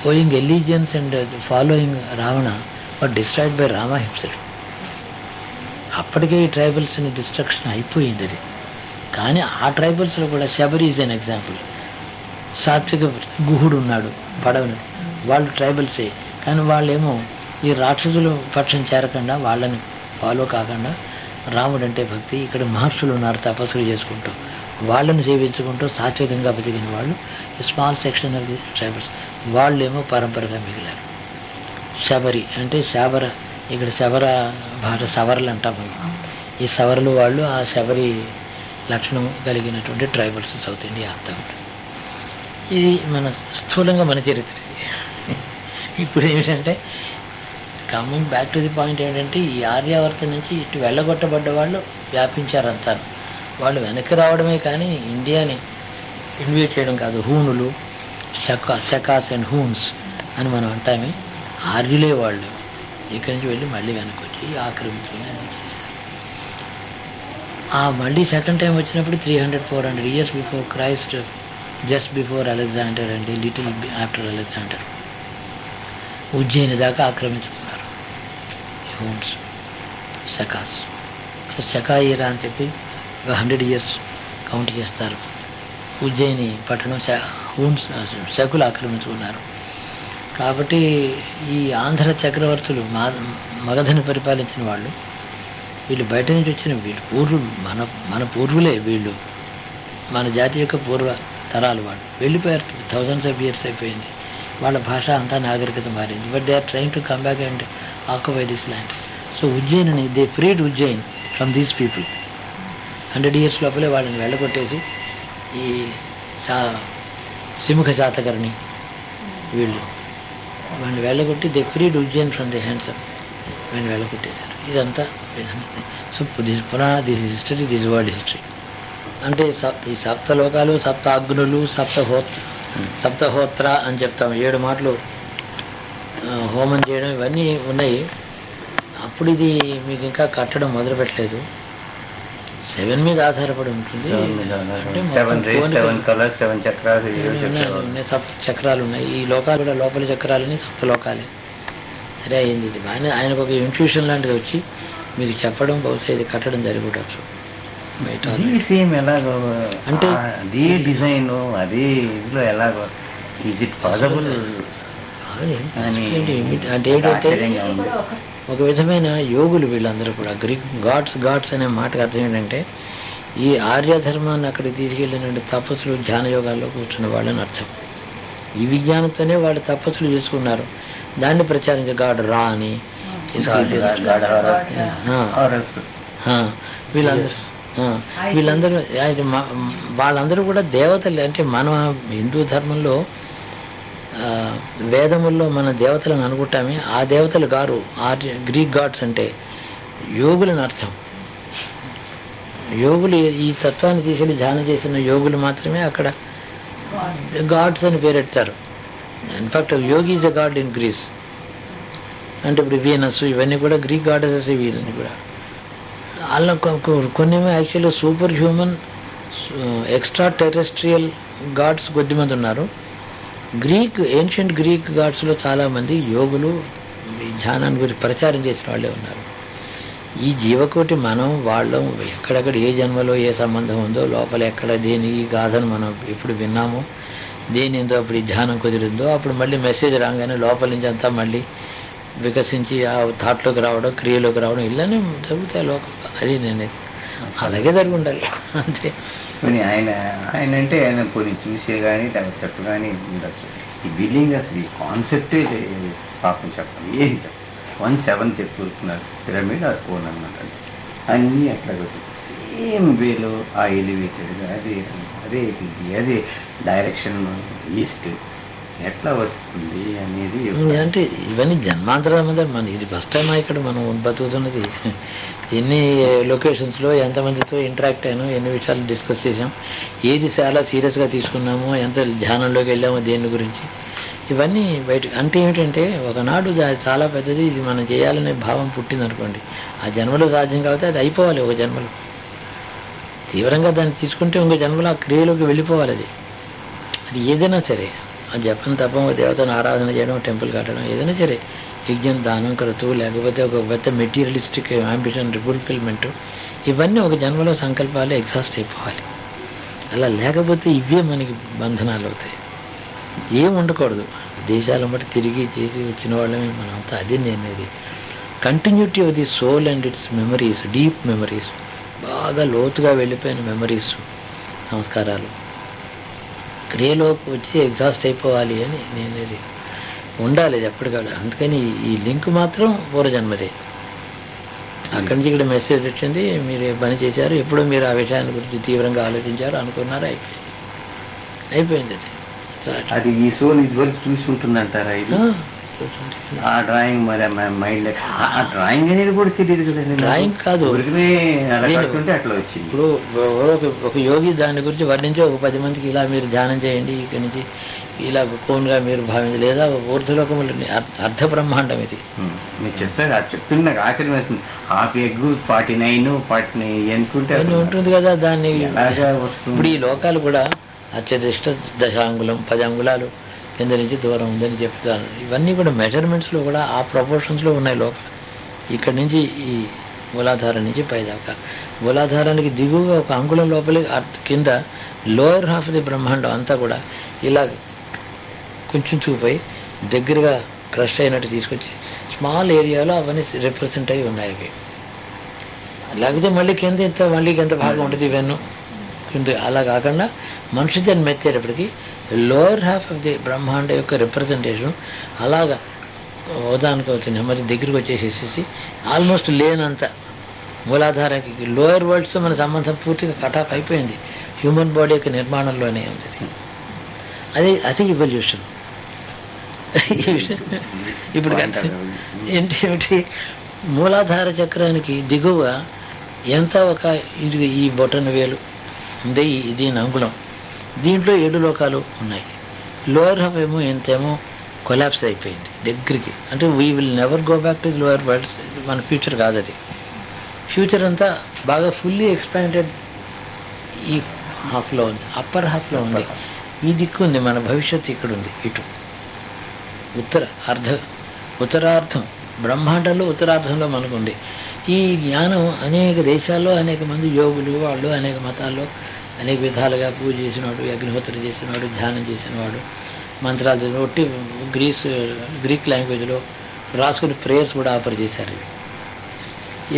ఓయింగ్ allegiance and following Ravana but destroyed by Rama himself. అప్పటికే ఈ ట్రైబల్స్ని డిస్ట్రక్షన్ అయిపోయింది అది. కానీ ఆ ట్రైబల్స్లో కూడా శబరి ఈజ్ అన్ ఎగ్జాంపుల్. సాత్విక గుహుడు ఉన్నాడు, పడవను, వాళ్ళు ట్రైబల్సే. కానీ వాళ్ళేమో ఈ రాక్షసుల పక్షం చేరకుండా, వాళ్ళని ఫాలో కాకుండా, రాముడు అంటే భక్తి, ఇక్కడ మహర్షులు ఉన్నారు తపస్సులు చేసుకుంటూ, వాళ్ళని సేవించుకుంటూ సాత్వికంగా బతికిన వాళ్ళు small section of the tribals. వాళ్ళేమో పరంపరగా మిగిలారు. శబరి అంటే శబర, ఇక్కడ శబర భాష సవర్లు అంటాం మనం. ఈ సవర్లు వాళ్ళు ఆ శబరి లక్షణం కలిగినటువంటి ట్రైబల్స్ సౌత్ ఇండియా అంతా. ఇది మన స్థూలంగా మన చరిత్ర. ఇప్పుడు ఏమిటంటే coming back to the point ఏంటంటే, ఈ ఆర్యావర్త నుంచి ఇటు వెళ్ళగొట్టబడ్డ వాళ్ళు వ్యాపించారంతా. వాళ్ళు వెనక్కి రావడమే కానీ ఇండియాని ఇన్వైట్ చేయడం కాదు. హూనులు, శకాస్ అండ్ హూన్స్ అని మనం అంటామే, ఆర్యులే వాళ్ళు. ఇక్కడి నుంచి వెళ్ళి మళ్ళీ వెనక్కి వచ్చి ఆక్రమించుకుని అది చేశారు. ఆ మళ్ళీ సెకండ్ టైం వచ్చినప్పుడు 300-400 years before Christ, just before Alexander and little after Alexander, Ujjaini దాకా ఆక్రమించుకున్నారు హూన్స్, శకాస్. సో శకాయిరా అని చెప్పి 100 years కౌంట్ చేస్తారు. ఉజ్జయిని పట్టణం హూన్స్, శకులు ఆక్రమించుకున్నారు. కాబట్టి ఈ ఆంధ్ర చక్రవర్తులు, మగధను పరిపాలించిన వాళ్ళు, వీళ్ళు బయట నుంచి వచ్చిన వీళ్ళు పూర్వులు, మన పూర్వులే వీళ్ళు, మన జాతి యొక్క పూర్వ తరాలు. వాళ్ళు వెళ్ళిపోయారు, thousands of years అయిపోయింది. వాళ్ళ భాష అంతా నాగరికత మారింది. But they are trying to come back and occupy this land. So Ujjaini, they freed Ujjain from these people. 100 years లోపలే వాళ్ళని వెళ్ళగొట్టేసి, ఈ సిముఖ శాతకర్ణి వీళ్ళు వాళ్ళని వెళ్ళగొట్టి they freed Ujjain from the hands of, వీళ్ళని వెళ్ళగొట్టేశారు. ఇదంతా so Purana, this history, this world history. అంటే ఈ సప్తలోకాలు, సప్త అగ్నులు, సప్తహోత్ర అని చెప్తాం. 7 మాటలు హోమం చేయడం ఇవన్నీ ఉన్నాయి. అప్పుడు ఇది మీకు ఇంకా కట్టడం మొదలుపెట్టలేదు. 7 మీద ఆధారపడి ఉంటుంది. అంటే సెవెన్ రేస్, 7 కలర్స్, 7 చక్రాలు, ఉన్నాయి, సప్త చక్రాలు ఉన్నాయి. ఈ లోకాలు కూడా లోపలి చక్రాలని సప్త లోకాలే. సరే అయింది ఇది. ఆయనకు ఒక ఇంట్యూషన్ లాంటిది వచ్చి మీకు చెప్పడం, బహుశా ఇది కట్టడం జరిగి ఉండొచ్చు. సేమ్ ఎలాగో అంటే అదే డిజైన్ అదే ఇదిలో ఎలాగో ఈజ్ ఇట్ పాసిబుల్ అని అంటే ఏంటంటే ఆశ్చర్యంగా ఉంది. ఒక విధమైన యోగులు వీళ్ళందరూ కూడా. గ్రీక్ గాడ్స్ అనే మాటకు అర్థం ఏంటంటే ఈ ఆర్యధర్మాన్ని అక్కడికి తీసుకెళ్ళిన తపస్సులు, ధ్యాన యోగాల్లో కూర్చున్న వాళ్ళని అర్థం. ఈ విజ్ఞానంతోనే వాళ్ళు తపస్సులు చేసుకున్నారు. దాన్ని ప్రచారించే గాడ్ రా అని వీళ్ళందరూ వాళ్ళందరూ కూడా దేవతలు. అంటే మన హిందూ ధర్మంలో వేదముల్లో మన దేవతలను అనుకుంటామే, ఆ దేవతలు గారు గ్రీక్ గాడ్స్ అంటే యోగులని అర్థం. యోగులు ఈ తత్వాన్ని తీసుకెళ్ళి ధ్యానం చేసిన యోగులు మాత్రమే అక్కడ గాడ్స్ అని పేరెడతారు. ఇన్ఫాక్ట్ యోగి is a god in Greece. అంటే ఇప్పుడు వీనస్ ఇవన్నీ కూడా గ్రీక్ గాడెసెస్. వీళ్ళని కూడా వాళ్ళ కొన్ని actually superhuman, extraterrestrial gods కొద్దిమంది ఉన్నారు. ఏన్షియంట్ గ్రీక్ గాడ్స్లో చాలామంది యోగులు, ధ్యానాన్ని గురించి ప్రచారం చేసిన వాళ్ళే ఉన్నారు. ఈ జీవకోటి మనం వాళ్ళం ఎక్కడెక్కడ ఏ జన్మలో ఏ సంబంధం ఉందో, లోపల ఎక్కడ దేని ఈ గాథను మనం ఎప్పుడు విన్నామో, దేని ఏందో అప్పుడు ఈ ధ్యానం కుదిరిందో, అప్పుడు మళ్ళీ మెసేజ్ రాగానే లోపల నుంచి అంతా మళ్ళీ వికసించి ఆ థాట్లోకి రావడం, క్రియలోకి రావడం ఇలానే జరుగుతాయి లోకం. అది నేనేది అలాగే జరిగి ఉండాలి అంతే. కొన్ని ఆయన అంటే ఆయన కొన్ని చూసే కానీ చెప్పు కానీ ఉండొచ్చు. ఈ బిల్డింగ్ అసలు ఈ కాన్సెప్టే పాపం చెప్పాలి, ఏం చెప్పాలి. 1-7 చెప్పుకుంటున్నారు, పిరమిడ్ ఆ కోన్ అనమాట. అన్నీ అట్లా సేమ్ వేలో ఆ ఎలివేటెడ్గా అదే డైరెక్షన్ ఈస్ట్ ఎట్లా వస్తుంది అనేది. అంటే ఇవన్నీ జన్మాంతరాల మీద ఇది ఫస్ట్ టైం ఇక్కడ మనం బతుకుతున్నది. ఎన్ని లొకేషన్స్లో ఎంతమందితో ఇంటరాక్ట్ అయ్యాను, ఎన్ని విషయాలు డిస్కస్ చేసాం, ఏది చాలా సీరియస్గా తీసుకున్నామో, ఎంత ధ్యానంలోకి వెళ్ళామో దేని గురించి, ఇవన్నీ బయట. అంటే ఏమిటంటే ఒకనాడు అది చాలా పెద్దది, ఇది మనం చేయాలనే భావం పుట్టిందనుకోండి, ఆ జన్మలో సాధ్యం కాబట్టి అది అయిపోవాలి. ఒక జన్మలో తీవ్రంగా దాన్ని తీసుకుంటే ఇంకో జన్మలో ఆ క్రియలోకి వెళ్ళిపోవాలి. అది ఏదైనా సరే, ఆ జపం, తపం, దేవతను ఆరాధన చేయడం, టెంపుల్ కట్టడం, ఏదైనా సరే, యజ్ఞం, దానం, క్రతువు, లేకపోతే ఒక పెద్ద మెటీరియలిస్టిక్ అంబిషన్, ఫుల్ఫిల్మెంట్, ఇవన్నీ ఒక జన్మలో సంకల్పాలు ఎగ్జాస్ట్ అయిపోవాలి. అలా లేకపోతే ఇవే మనకి బంధనాలు అవుతాయి. ఏం ఉండకూడదు. దేశాలను బట్టి తిరిగి చేసి వచ్చిన వాళ్ళమే మనంతా. అది నేనేది continuity of the soul and its memories, deep memories, బాగా లోతుగా వెళ్ళిపోయిన మెమరీస్, సంస్కారాలు క్రియలోకి వచ్చి ఎగ్జాస్ట్ అయిపోవాలి అని నేనేది ఉండాలి. ఇది ఎప్పటికప్పుడు. అందుకని ఈ లింక్ మాత్రం పూర్వజన్మదే. అక్కడి నుంచి ఇక్కడ మెసేజ్ వచ్చింది, మీరు ఏ పని చేశారు, ఎప్పుడో మీరు ఆ విషయాన్ని గురించి తీవ్రంగా ఆలోచించారు, అనుకున్నారు, అయిపోయింది. అది ఈ సోల్ ఇదివరకు చూసి ఉంటుందంటారా? ఇది ఆ డ్రాయింగ్ మరి మైండ్, ఆ డ్రాయింగ్ అనేది కూడా తెలియదు కదండి. డ్రాయింగ్ కాదు, అట్లా వచ్చింది. ఇప్పుడు ఒక యోగి దాని గురించి వర్ణించి ఒక 10 మందికి ఇలా మీరు ధ్యానం చేయండి, ఇక్కడి నుంచి ఇలా కోన్గా మీరు భావించి, లేదా ఊర్ధ్వలోకములు అర్ధ బ్రహ్మాండం ఇది. మీరు చెప్పారు, అది చెప్తుంది నాకు ఆశ్చర్యం వేస్తుంది. హాఫ్ ఎగ్ 49 అనుకుంటే ఉంటుంది కదా. దాన్ని ఇప్పుడు ఈ లోకాలు కూడా అత్యధిష్ట 10 అంగుళం 10 అంగుళాలు కింద నుంచి దూరం ఉందని చెప్తాను. ఇవన్నీ కూడా మెజర్మెంట్స్లో కూడా ఆ ప్రపోర్షన్స్లో ఉన్నాయి లోపల. ఇక్కడి నుంచి ఈ మూలాధారం నుంచి పైదాకా, మూలాధారానికి దిగువగా 1 అంగుళం లోపలి కింద లోయర్ హాఫ్ ది బ్రహ్మాండం అంతా కూడా ఇలా కొంచెం చూపై దగ్గరగా క్రష్ అయినట్టు తీసుకొచ్చి స్మాల్ ఏరియాలో అవన్నీ రిప్రజెంట్ అయి ఉన్నాయి. అవి లేకపోతే మళ్ళీ కింద ఎంత భాగం ఉంటుంది ఇవన్నీ కింద. అలా కాకుండా మనిషి జన్మ ఎత్తేటప్పటికి లోయర్ హాఫ్ ఆఫ్ ది బ్రహ్మాండ యొక్క రిప్రజెంటేషన్ అలాగా ఉదాహరణకు అవుతుంది. మరి దగ్గరికి వచ్చేసేసి ఆల్మోస్ట్ లేనంత మూలాధారానికి లోయర్ వరల్డ్స్ మన సంబంధం పూర్తిగా కటాఫ్ అయిపోయింది. హ్యూమన్ బాడీ యొక్క నిర్మాణంలోనే ఉంది. అది ఇవల్యూషన్. ఇప్పుడు ఏంటి మూలాధార చక్రానికి దిగువ ఎంత ఒక ఈ బొటన వేలు ఉంది, దీని అంగుళం, దీంట్లో 7 లోకాలు ఉన్నాయి. లోయర్ హాఫ్ ఏమో ఎంతేమో కొలాప్స్ అయిపోయింది దగ్గరికి. అంటే we will never go back to lower world's. మన ఫ్యూచర్ కాదు అది. ఫ్యూచర్ అంతా బాగా ఫుల్లీ ఎక్స్పాండెడ్ ఈ హాఫ్లో ఉంది, అప్పర్ హాఫ్లో ఉంది. ఈ దిక్కు ఉంది, మన భవిష్యత్తు ఇక్కడ ఉంది. ఇటు ఉత్తరార్థం బ్రహ్మాండంలో ఉత్తరార్థంలో మనకుంది. ఈ జ్ఞానం అనేక దేశాల్లో అనేక మంది యోగులు వాళ్ళు అనేక మతాల్లో అనేక విధాలుగా పూజ చేసినవాడు, అగ్నిహోత్రం చేసినవాడు, ధ్యానం చేసినవాడు, మంత్రాలు చదివిన ఒట్టి గ్రీక్ లాంగ్వేజ్లో రాసుకుని ప్రేయర్స్ కూడా ఆఫర్ చేశారు.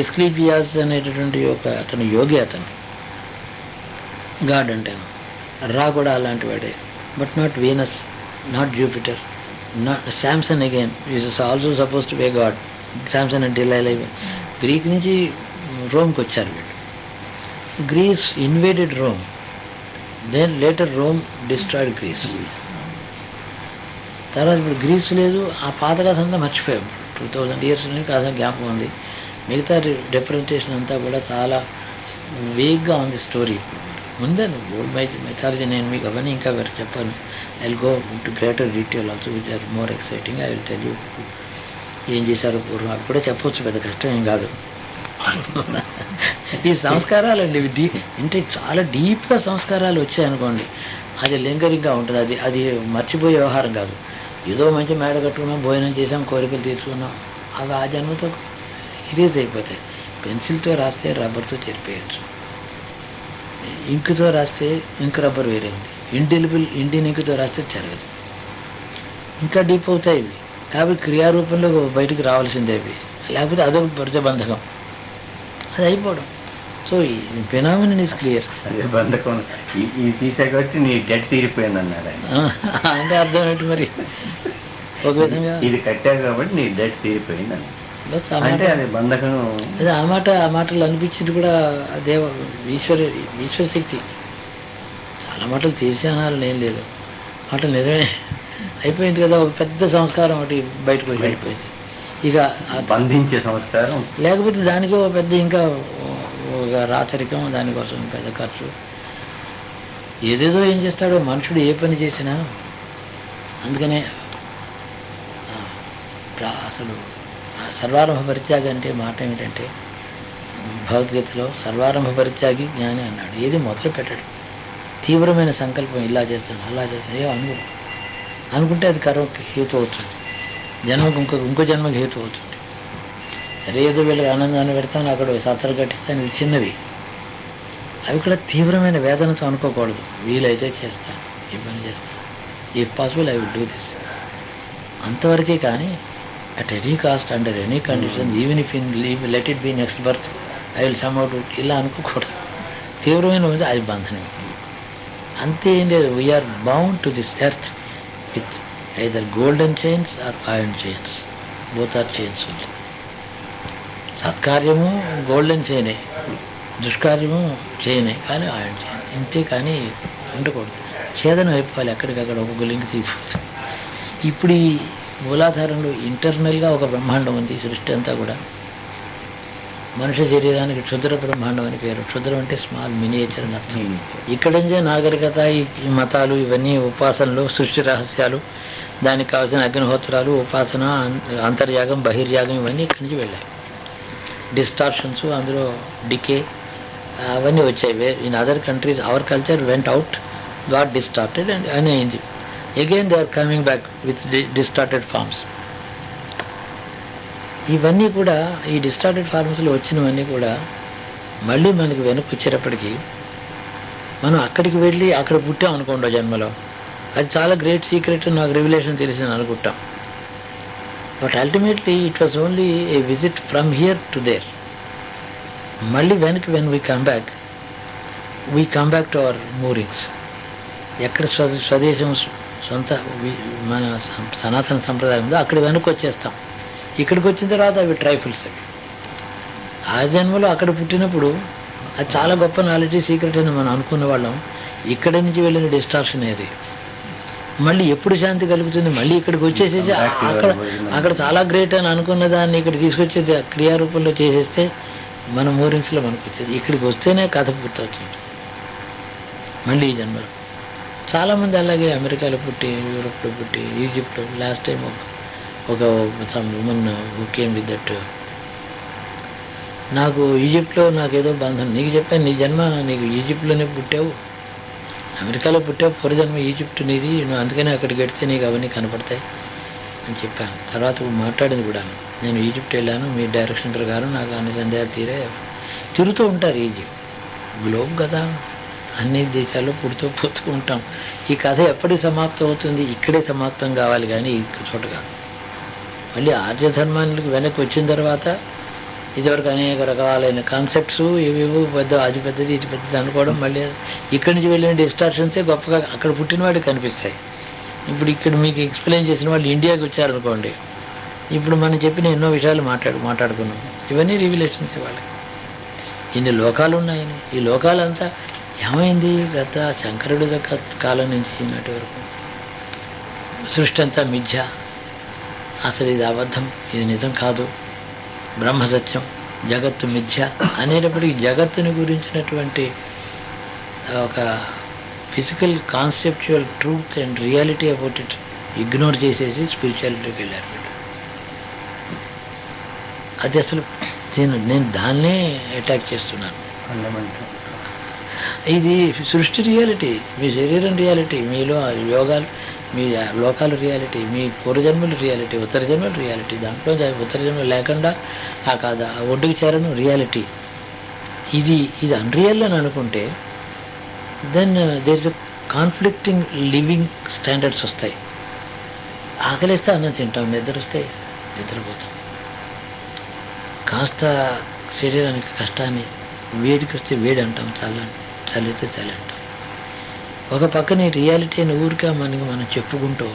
ఎస్క్లీపియాస్ అనేటటువంటి అతను యోగి, అతను గాడ్ అంటాను. రా కూడా అలాంటి వాడే, but not Venus, not Jupiter, not Samson again is also suppose to be god. Samson and Delilah Greek నుంచి రోమ్కి వచ్చారు వీళ్ళు. Greece invaded Rome, then later Rome destroyed Greece. తర్వాత ఇప్పుడు గ్రీస్ లేదు, ఆ పాత కథ అంతా మర్చిపోయాం. 2000 years నుంచి కథ జ్ఞాపకం ఉంది. మిగతా రిప్రజెంటేషన్ అంతా కూడా చాలా వేగ్గా ఉంది స్టోరీ. ముందే ఓల్డ్ మెథాలజీ నేను మీకు అవన్నీ ఇంకా వేరే చెప్పాను. I will go to greater detail also which are more exciting. I will tell you ఏం చేశారు పూర్వం, అవి కూడా చెప్పవచ్చు, పెద్ద కష్టం ఏం కాదు. ఈ సంస్కారాలు అండి అంటే చాలా డీప్గా సంస్కారాలు వచ్చాయనుకోండి, అది లింగరింగ్గా ఉంటుంది. అది మర్చిపోయే వ్యవహారం కాదు. ఏదో మంచి మేడ కట్టుకున్నాం, భోజనం చేసాం, కోరికలు తీర్చుకున్నాం, అవి ఆ జన్మతో ఇరేజ్ అయిపోతాయి. పెన్సిల్తో రాస్తే రబ్బర్తో చెరిపేయచ్చు, ఇంకుతో రాస్తే ఇంక్ రబ్బర్ వేరే ఉంది, ఇండియన్ ఇంకుతో రాస్తే చెరగదు. ఇంకా డీప్ అవుతాయి ఇవి. కాబట్టి క్రియారూపంలో బయటకు రావాల్సిందే ఇవి, లేకపోతే అదొక ప్రతిబంధకం, అది అయిపోవడం. సో ఈ ఫినామినన్ ఈజ్ క్లియర్. అదే బంధకం ఇది తీసేకొచ్చి నీ డెట్ తీరిపోయింది అన్నాడు ఆయన. అంటే అర్థం ఏంటి మరి, ఒక విధంగా ఇది కట్టావు కాబట్టి నీ డెట్ తీరిపోయింది అన్నాడు. అంటే అది బంధకం. అదే ఆ మాటలు అనిపించింది కూడా ఈశ్వరశక్తి. చాలా మాటలు తీసి అనాలని ఏం లేదు, మాటలు నిజమే అయిపోయింది కదా. ఒక పెద్ద సంస్కారం ఒకటి బయటకు వచ్చి వెళ్ళిపోయింది. ఇక బంధించే సంస్కారం, లేకపోతే దానికి ఒక పెద్ద ఇంకా ఒక రాచరికం, దానికోసం పెద్ద ఖర్చు, ఏదేదో ఏం చేస్తాడో మనుషుడు ఏ పని చేసినా. అందుకనే అసలు సర్వారంభ పరిత్యాగి అంటే మాట ఏమిటంటే, భగవద్గీతలో సర్వారంభ పరిత్యాగి జ్ఞాని అన్నాడు. ఏది మొదలు పెట్టాడు, తీవ్రమైన సంకల్పం ఇలా చేస్తాను అలా చేస్తాను ఏమో అనుకుంటే అది కర్మకి హేతు అవుతుంది, జన్మకు ఇంకో జన్మకి హేతు అవుతుంది. సరే ఏదో వీళ్ళకి ఆనందాన్ని పెడతాను, అక్కడ సత్తలు కట్టిస్తాను, ఇవి చిన్నవి. అవి కూడా తీవ్రమైన వేదనతో అనుకోకూడదు. వీలైతే చేస్తాను, ఈ పని చేస్తాను, if possible I will do this, అంతవరకే. కానీ at any cost, under any conditions, even if in leave let it be next birth I will sum out, ఇలా అనుకోకూడదు. తీవ్రమైన ఉంది, అది బంధనం. అంతే ఏం లేదు. We are bound to this earth with either golden chains or iron chains, both are chains only. సత్కార్యము గోల్డెన్ చైనే, దుష్కార్యము చైనే, కానీ ఐరన్ చైన్. ఇంతే, కానీ ఉండకూడదు. ఛేదనం అయిపోవాలి, ఎక్కడికక్కడ ఒక్కొక్క లింక్ తీసిపోతుంది. ఇప్పుడు ఈ మూలాధారంలో ఇంటర్నల్గా ఒక బ్రహ్మాండం ఉంది. సృష్టి అంతా కూడా మనుష్య శరీరానికి క్షుద్ర బ్రహ్మాండం అని పేరు. క్షుద్రం అంటే స్మాల్, మినియేచర్ అని అర్థం. ఇక్కడి నుంచే నాగరికత, ఈ మతాలు, ఇవన్నీ ఉపాసనలు, సృష్టి రహస్యాలు, దానికి కావాల్సిన అగ్నిహోత్రాలు, ఉపాసన, అంతర్యాగం, బహిర్యాగం, ఇవన్నీ ఇక్కడి నుంచి వెళ్ళాయి. డిస్టార్షన్స్, అందులో డికే, అవన్నీ వచ్చాయి. In other countries our culture went out, got distorted and అని అయింది. Again they are coming back with distorted forms. ఇవన్నీ కూడా ఈ డిస్టార్టెడ్ ఫార్మ్స్లో వచ్చినవన్నీ కూడా మళ్ళీ మనకి వెనక్కి వచ్చేటప్పటికి మనం అక్కడికి వెళ్ళి అక్కడ పుట్టాం అనుకోండి జన్మలో, అది చాలా గ్రేట్ సీక్రెట్, నాకు రెవల్యూషన్ తెలిసింది అనుకుంటాం. But ultimately it was only a visit from here to there. మళ్ళీ వెనక్కి when we come back to our moorings. ఎక్కడ స్వదేశం, సొంత మన సనాతన సంప్రదాయం ఉందో అక్కడ వెనక్కి వచ్చేస్తాం. ఇక్కడికి వచ్చిన తర్వాత అవి ట్రైఫుల్స్. అవి ఆ జన్మలో అక్కడ పుట్టినప్పుడు అది చాలా గొప్ప నాలెడ్జ్, సీక్రెట్ అని మనం అనుకున్న వాళ్ళం. ఇక్కడి నుంచి వెళ్ళిన డిస్టార్షన్ ఏది, మళ్ళీ ఎప్పుడు శాంతి కలుగుతుంది, మళ్ళీ ఇక్కడికి వచ్చేసేసి అక్కడ చాలా గ్రేట్ అని అనుకున్న దాన్ని ఇక్కడ తీసుకొచ్చేది క్రియారూపంలో చేసేస్తే మన మూరింగ్స్లో మనకు వచ్చేది. ఇక్కడికి వస్తేనే కథ పూర్తవుతుంది మళ్ళీ ఈ జన్మలో. చాలామంది అలాగే అమెరికాలో పుట్టి, యూరోప్లో పుట్టి, ఈజిప్ట్లో. లాస్ట్ టైం ఒక women who came with that నాకు ఈజిప్ట్లో నాకేదో బంధం, నీకు చెప్పాను నీ జన్మ నీకు ఈజిప్ట్లోనే పుట్టావు, అమెరికాలో పుట్టావు, పూర్వజన్మ ఈజిప్ట్ నీది, నువ్వు అందుకనే అక్కడికి వెడితే నీకు అవన్నీ కనపడతాయి అని చెప్పాను. తర్వాత మాట్లాడింది కూడా, నేను ఈజిప్ట్ వెళ్ళాను, మీ డైరెక్షన్ ప్రకారం నాకు అన్ని సందేహాలు తిరుగుతూ ఉంటారు. ఈజిప్ట్ గ్లోబ్ కదా, అన్ని దేశాల్లో పుడుతూ పోతూ ఉంటాం. ఈ కథ ఎప్పటికి సమాప్తం అవుతుంది? ఇక్కడే సమాప్తం కావాలి కానీ ఇంకో చోట కాదు. మళ్ళీ ఆర్యధర్మానికి వెనక్కి వచ్చిన తర్వాత ఇదివరకు అనేక రకాలైన కాన్సెప్ట్స్ ఇవేవో పెద్ద అది పెద్దది ఇది పెద్దది అనుకోవడం, మళ్ళీ ఇక్కడి నుంచి వెళ్ళిన డిస్టార్షన్సే గొప్పగా అక్కడ పుట్టిన వాడికి కనిపిస్తాయి. ఇప్పుడు ఇక్కడ మీకు ఎక్స్ప్లెయిన్ చేసిన వాళ్ళు ఇండియాకి వచ్చారనుకోండి, ఇప్పుడు మనం చెప్పిన ఎన్నో విషయాలు మాట్లాడుకున్నాం, ఇవన్నీ రివిలేషన్స్ వాళ్ళకి. ఇన్ని లోకాలు ఉన్నాయని, ఈ లోకాలంతా ఏమైంది? గత శంకరుడి దగ్గర కాలం నుంచి ఈనాటి వరకు సృష్టి అంతా మిథ్య, అసలు ఇది అబద్ధం, ఇది నిజం కాదు, బ్రహ్మ సత్యం, జగత్తు మిథ్య అనేటప్పటికీ జగత్తుని గురించినటువంటి ఒక physical conceptual truth and reality about it ignore చేసేసి స్పిరిచువాలిటీకి వెళ్ళారు వీళ్ళు. అది అసలు నేను దాన్నే అటాక్ చేస్తున్నాను. ఫండమెంటల్ ఇది సృష్టి రియాలిటీ, మీ శరీరం రియాలిటీ, మీలో యోగాలు, మీ లోకాలు రియాలిటీ, మీ పూర్వజన్మలు రియాలిటీ, ఉత్తర జన్మలు రియాలిటీ, దాంట్లో ఉత్తర జన్మలు లేకుండా ఆ కాదా ఆ ఒడ్డుకు చేరడం రియాలిటీ. ఇది అన్రియల్ అని అనుకుంటే then there is a conflicting living standards వస్తాయి. ఆకలిస్తే అన్నం తింటాం, నిద్ర వస్తే నిద్రపోతాం, కాస్త శరీరానికి కష్టాన్ని, వేడికి వస్తే వేడి అంటాం, చలితే చలి అంటాం. ఒక పక్కన రియాలిటీ అని ఊరికే మనం చెప్పుకుంటూ,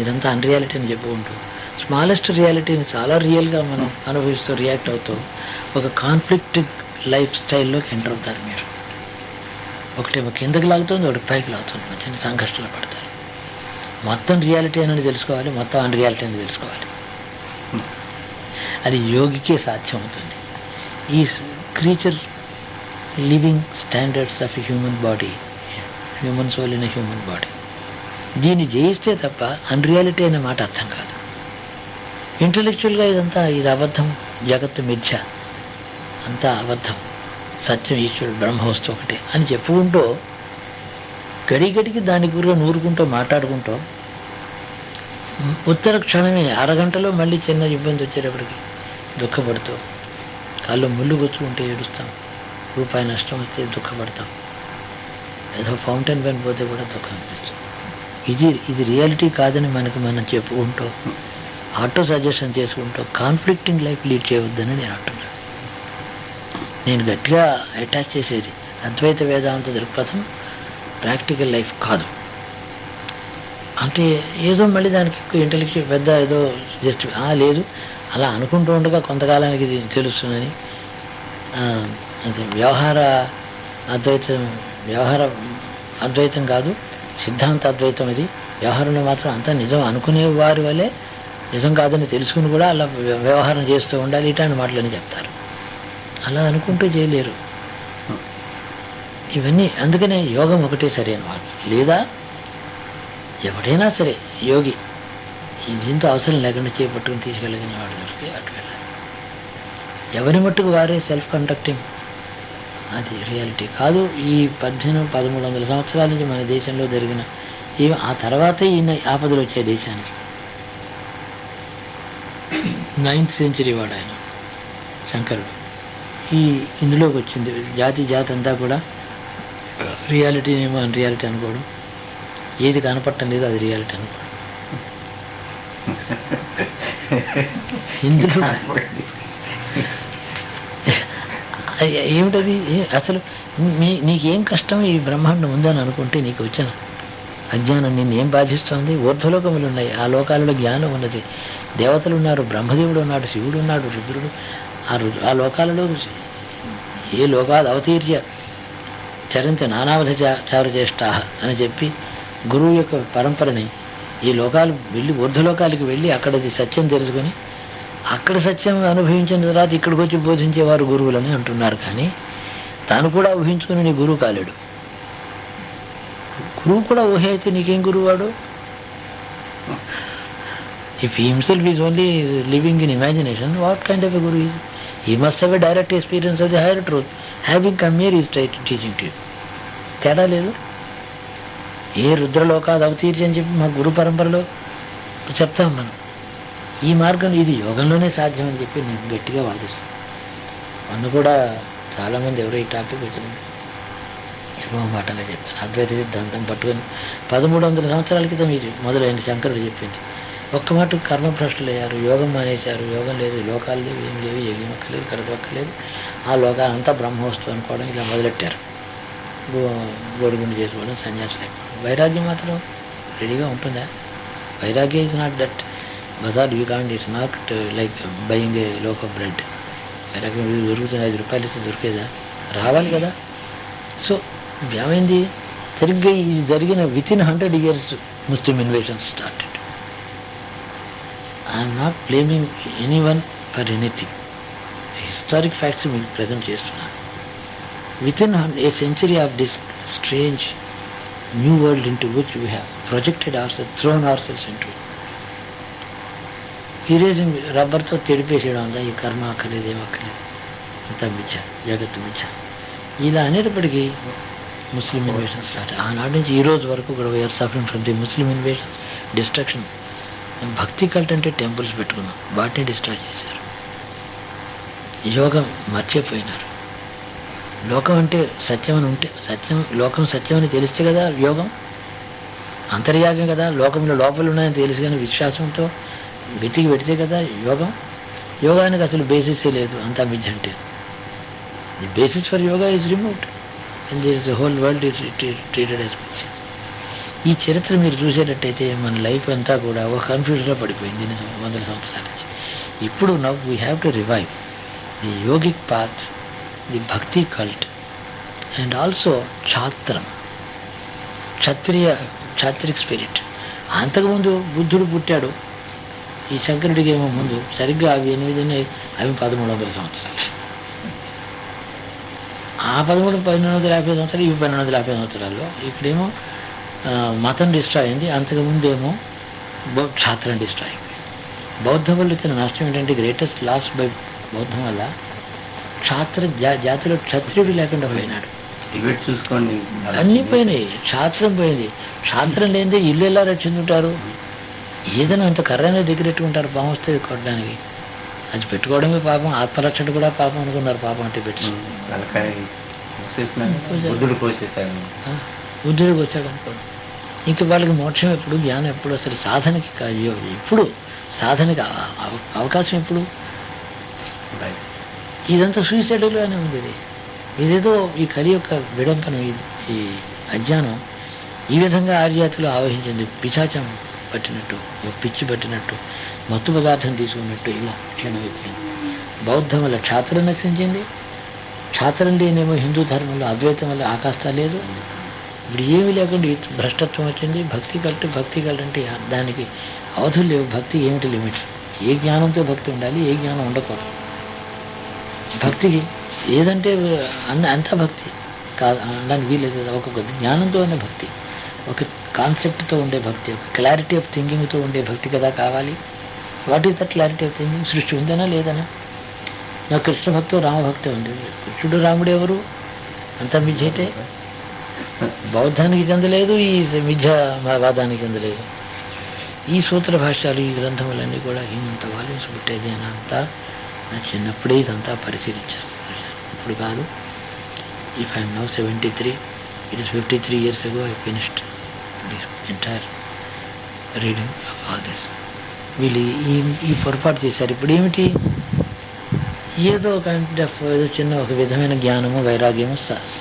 ఇదంతా అన్రియాలిటీ అని చెప్పుకుంటూ, స్మాలెస్ట్ రియాలిటీని చాలా రియల్గా మనం అనుభవిస్తూ రియాక్ట్ అవుతూ ఒక కాన్ఫ్లిక్ట్ లైఫ్ స్టైల్లోకి ఎంటర్ అవుతారు మీరు. ఒకటేమో కిందకి లాగుతుంది, ఒకటి పైకి లాగుతుంది, చిన్న సంఘర్షణలు పడతారు. మొత్తం రియాలిటీ అనేది తెలుసుకోవాలి, మొత్తం అన్రియాలిటీ అనేది తెలుసుకోవాలి. అది యోగికే సాధ్యం అవుతుంది. ఈ creature living standards of human body, human soul in human body, దీన్ని జయిస్తే తప్ప అన్రియాలిటీ అనే మాట అర్థం కాదు. ఇంటలెక్చువల్గా ఇదంతా ఇది అబద్ధం, జగత్తు మిథ్య, అంతా అబద్ధం, సత్యం ఈశ్వరుడు బ్రహ్మ వస్తువు ఒకటే అని చెప్పుకుంటూ గడిగడికి దాని గురించి నూరుకుంటూ మాట్లాడుకుంటూ ఉత్తర క్షణమే అరగంటలో మళ్ళీ చిన్న ఇబ్బంది వచ్చేటప్పటికి దుఃఖపడుతూ, కాళ్ళు ముళ్ళు గుచ్చుకుంటే ఏడుస్తాం, రూపాయి నష్టం వస్తే దుఃఖపడతాం, ఏదో ఫౌంటైన్ పెన్ పోతే కూడా దుఃఖం అనిపిస్తుంది. ఇది రియాలిటీ కాదని మనం చెప్పుకుంటూ ఆటో సజెషన్ చేసుకుంటూ కాన్ఫ్లిక్టింగ్ లైఫ్ లీడ్ చేయవద్దని నేను అంటున్నాను. నేను గట్టిగా అటాక్ చేసేది అద్వైత వేదాంత దృక్పథం, ప్రాక్టికల్ లైఫ్ కాదు. అంటే ఏదో మళ్ళీ దానికి ఇంటెలెక్చువల్ పెద్ద ఏదో జస్ట్ లేదు అలా అనుకుంటూ ఉండగా కొంతకాలానికి ఇది తెలుస్తుందని. అంటే వ్యవహార అద్వైతం కాదు, సిద్ధాంత అద్వైతం. ఇది వ్యవహారంలో మాత్రం అంతా నిజం అనుకునే వారి వల్లే నిజం కాదని తెలుసుకుని కూడా అలా వ్యవహారం చేస్తూ ఉండాలి, ఇట్లాంటి మాటలని చెప్తారు. అలా అనుకుంటూ చేయలేరు ఇవన్నీ. అందుకనే యోగం ఒకటే సరైన వాడు, లేదా ఎవడైనా సరే యోగి ఈ దీంతో అవసరం లేకుండా చేపట్టుకుని తీసుకెళ్ళగిన వాడు దొరికితే అటు వెళ్ళాలి. ఎవరి మట్టుకు వారే సెల్ఫ్ కండక్టింగ్, అది రియాలిటీ కాదు. ఈ 1300 సంవత్సరాల నుంచి మన దేశంలో జరిగిన ఆ తర్వాతే ఈయన ఆపదలు వచ్చే దేశానికి. 9th century వాడు ఆయన శంకరుడు. ఇందులోకి వచ్చింది జాతి అంతా కూడా రియాలిటీనేమో అన్రియాలిటీ అనుకోవడం, ఏది కనపడటం లేదు అది రియాలిటీ అనుకోవడం. ఇందులో ఏమిటది అసలు నీకేం కష్టం ఈ బ్రహ్మాండం ఉందని అనుకుంటే నీకు వచ్చిన అజ్ఞానం నిన్ను ఏం బాధిస్తుంది? ఊర్ధ్వలోకములు ఉన్నాయి, ఆ లోకాలలో జ్ఞానం ఉన్నది, దేవతలు ఉన్నారు, బ్రహ్మదేవుడు ఉన్నాడు, శివుడు ఉన్నాడు, రుద్రుడు. ఆ లోకాలలో ఏ లోకాలు అవతీర్య చరింత నానావధ చారు చేష్టా అని చెప్పి గురువు యొక్క పరంపరని ఈ లోకాలు వెళ్ళి ఊర్ధ్వలోకాలకి వెళ్ళి అక్కడది సత్యం తెలుసుకొని అక్కడ సత్యం అనుభవించిన తర్వాత ఇక్కడికి వచ్చి బోధించేవారు గురువులని అంటున్నారు. కానీ తాను కూడా ఊహించుకుని నీ గురువు కాలేడు. గురువు కూడా ఊహే అయితే నీకేం గురువు వాడు? If himself is only living in imagination, what kind of a Guru is? He must have a direct experience of the hire truth. Having come here is teaching to you. తేడా లేదు. ఏ రుద్రలోకాది అవతీర్చి అని చెప్పి మా గురు పరంపరలో చెప్తాం మనం. ఈ మార్గం ఇది యోగంలోనే సాధ్యం అని చెప్పి నేను గట్టిగా వాదిస్తాను. మొన్న కూడా చాలామంది ఎవరో ఈ టాపిక్ వచ్చింది ఏమో మాటగా చెప్పాను. అద్వైత సిద్ధాంతం పట్టుకొని 1300 సంవత్సరాల క్రితం ఇది మొదలైన శంకరుడు చెప్పింది. ఒక్క మాట కర్మభ్రష్టులు అయ్యారు, యోగం మానేశారు. యోగం లేదు, లోకాలు లేవు, ఏం లేవు, ఏమీ ఒక్కలేదు, కరదొక్కలేదు. ఆ లోకాలు అంతా బ్రహ్మవస్తువు అనుకోవడం ఇలా మొదలెట్టారు. గోడిగుండు చేసుకోవడం, సన్యాసులు అయిపోవడం. వైరాగ్యం మాత్రం రెడీగా ఉంటుందా? వైరాగ్యం is not that bazaar you can't, it's not like buying a loaf of bread. వైరాగ్యం దొరుకుతుంది, 5 రూపాయలు ఇస్తే దొరికేదా? రావాలి కదా. సో ఏమైంది, సరిగ్గా ఇది జరిగిన within 100 years Muslim invasion started. I'm not blaming any one for anything. Historic facts మీకు ప్రజెంట్ చేస్తున్నాను. Within a century of this strange new world into which we have projected ourselves, thrown ourselves into it. ఈరేజింగ్ రబ్బర్తో తెడిపేసేయడం అంతా, ఈ కర్మ అక్కర్లేదు, ఏమక్కర్లేదు, అంతా మిథ్య, జగత్తు మిథ్య, ఇలా అనేటప్పటికీ ముస్లిం ఇన్వేషన్ స్టార్ట్. ఆనాటి నుంచి ఈ రోజు వరకు కూడా we are suffering from the Muslim invasion, destruction. భక్తి కల్ట్ అంటే టెంపుల్స్ పెట్టుకున్నాం, వాటిని డిస్ట్రాయ్ చేశారు. యోగం మర్చిపోయినారు. లోకం అంటే సత్యం అని ఉంటే, లోకం సత్యం అని తెలిస్తే కదా యోగం. అంతర్యాగం కదా, లోకంలో లోపలు ఉన్నాయని తెలిసి కానీ విశ్వాసంతో వెతికి పెడితే కదా యోగం. యోగానికి అసలు బేసిసే లేదు, అంతా మిథ్య అంటే. The basis for yoga is removed and there is the whole world is treated as mithya. ఈ చరిత్ర మీరు చూసేటట్టయితే మన లైఫ్ అంతా కూడా ఒక కన్ఫ్యూజన్లో పడిపోయింది 100 సంవత్సరాల నుంచి. ఇప్పుడు now we have to revive the yogic path, the భక్తి కల్ట్, అండ్ ఆల్సో క్షాత్రం, క్షత్రిక్ స్పిరిట్. అంతకుముందు బుద్ధుడు పుట్టాడు, ఈ శంకరుడికి ఏమో ముందు సరిగ్గా అవి 8 అవి 1300 సంవత్సరాలు. ఆ 1250 సంవత్సరాలు, ఇవి 1250 సంవత్సరాల్లో. ఇక్కడేమో మతం డిస్ట్రాయ్ అయింది, అంతకుముందేమో క్షాత్రం డిస్ట్రాయ్ అయింది. బౌద్ధం వల్ల వచ్చిన నష్టం ఏంటంటే, గ్రేటెస్ట్ లాస్ బై బౌద్ధం వల్ల క్షాత్ర జాతిలో క్షత్రియుడు లేకుండా పోయినాడు. టిబెట్ చూసుకోండి, అన్నీ పోయినాయి, క్షాత్రం పోయింది. క్షాత్రం లేనిదే ఇల్లు ఎలా రక్షించుంటారు? ఏదైనా అంత కర్రైనా దగ్గర పెట్టుకుంటారు, పాము వస్తే కొట్టడానికి. అది పెట్టుకోవడమే పాపం, ఆత్మరక్షణ కూడా పాపం అనుకున్నారు పాపం టిబెట్స్. బుద్ధుడికి వచ్చాడు అనుకోండి. ఇంక వాళ్ళకి మోక్షం ఎప్పుడు, జ్ఞానం ఎప్పుడు, అసలు సాధనకి ఎప్పుడు సాధనకి అవకాశం ఎప్పుడు? ఇదంతా సూసైడ్లోనే ఉంది. ఇదేదో ఈ కలి యొక్క విడంపన, ఈ అజ్ఞానం ఈ విధంగా ఆర్యాతిలో ఆవహించింది. పిశాచం పట్టినట్టు, పిచ్చి పట్టినట్టు, మత్తు పదార్థం తీసుకున్నట్టు ఇలా క్షణమైపోయింది. బౌద్ధం వల్ల క్షాత్రం నశించింది. క్షాత్రం లేనేమో హిందూ ధర్మంలో అద్వైతం వల్ల ఆకాశ లేదు. ఇప్పుడు ఏమీ లేకుండా భ్రష్టత్వం వచ్చింది. భక్తి కల్ట్ అంటే దానికి అవధులు లేవు. భక్తి ఏమిటి లిమిట్? ఏ జ్ఞానంతో భక్తి ఉండాలి, ఏ జ్ఞానం ఉండకూడదు. భక్తికి ఏదంటే అంతా భక్తి కాదు అనడానికి వీలేదు. ఒక్కొక్క జ్ఞానంతో ఉండే భక్తి, ఒక కాన్సెప్ట్తో ఉండే భక్తి, ఒక క్లారిటీ ఆఫ్ థింకింగ్తో ఉండే భక్తి కదా కావాలి. What is the clarity of thinking? సృష్టి ఉందనా లేదనా? నాకు కృష్ణ భక్తి రామభక్తి ఉంది. కృష్ణుడు రాముడు ఎవరు? అంతా మిథ్య అయితే బౌద్ధానికి చెందలేదు, ఈ మిథ్యావాదానికి చెందలేదు. ఈ సూత్ర భాష్యాలు, ఈ గ్రంథములన్నీ కూడా ఇంత వాల్యూమ్స్ పుట్టేది అని అంతా నా చిన్నప్పుడే ఇదంతా పరిశీలించాను. ఇప్పుడు కాదు. If I'm now 73, it is 53 years ago I finished the entire reading of all this. వీళ్ళు ఈ పొరపాటు చేశారు. ఇప్పుడు ఏమిటి? ఏదో ఒక ఏదో చిన్న ఒక విధమైన జ్ఞానము, వైరాగ్యము,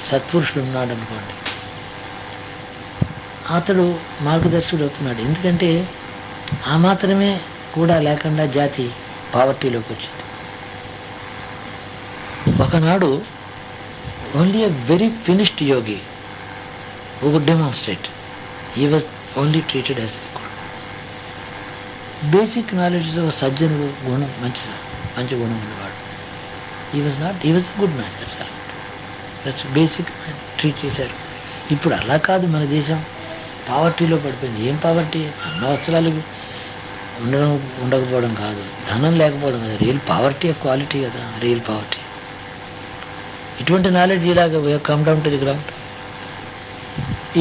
సత్పురుషుడు ఉన్నాడు అనుకోండి, అతడు మార్గదర్శకుడు అవుతున్నాడు. ఎందుకంటే ఆ మాత్రమే కూడా లేకుండా జాతి పావర్టీలోకి వచ్చింది. ఒకనాడు only a very finished Yogi who could demonstrate, he was only treated as a good. Basic knowledge of సజ్జనుడు, గుణం, మంచి గుణం ఉన్నవాడు. he was a good man, that's basic treat చేశారు. ఇప్పుడు అలా కాదు. మన దేశం పావర్టీలో పడిపోయింది. ఏం పావర్టీ? అన్న వస్త్రాలు ఉండడం ఉండకపోవడం కాదు, ధనం లేకపోవడం కదా, రియల్ పావర్టీ క్వాలిటీ కదా, రియల్ పావర్టీ. ఇటువంటి నాలెడ్జ్ ఇలాగ come down to the ground.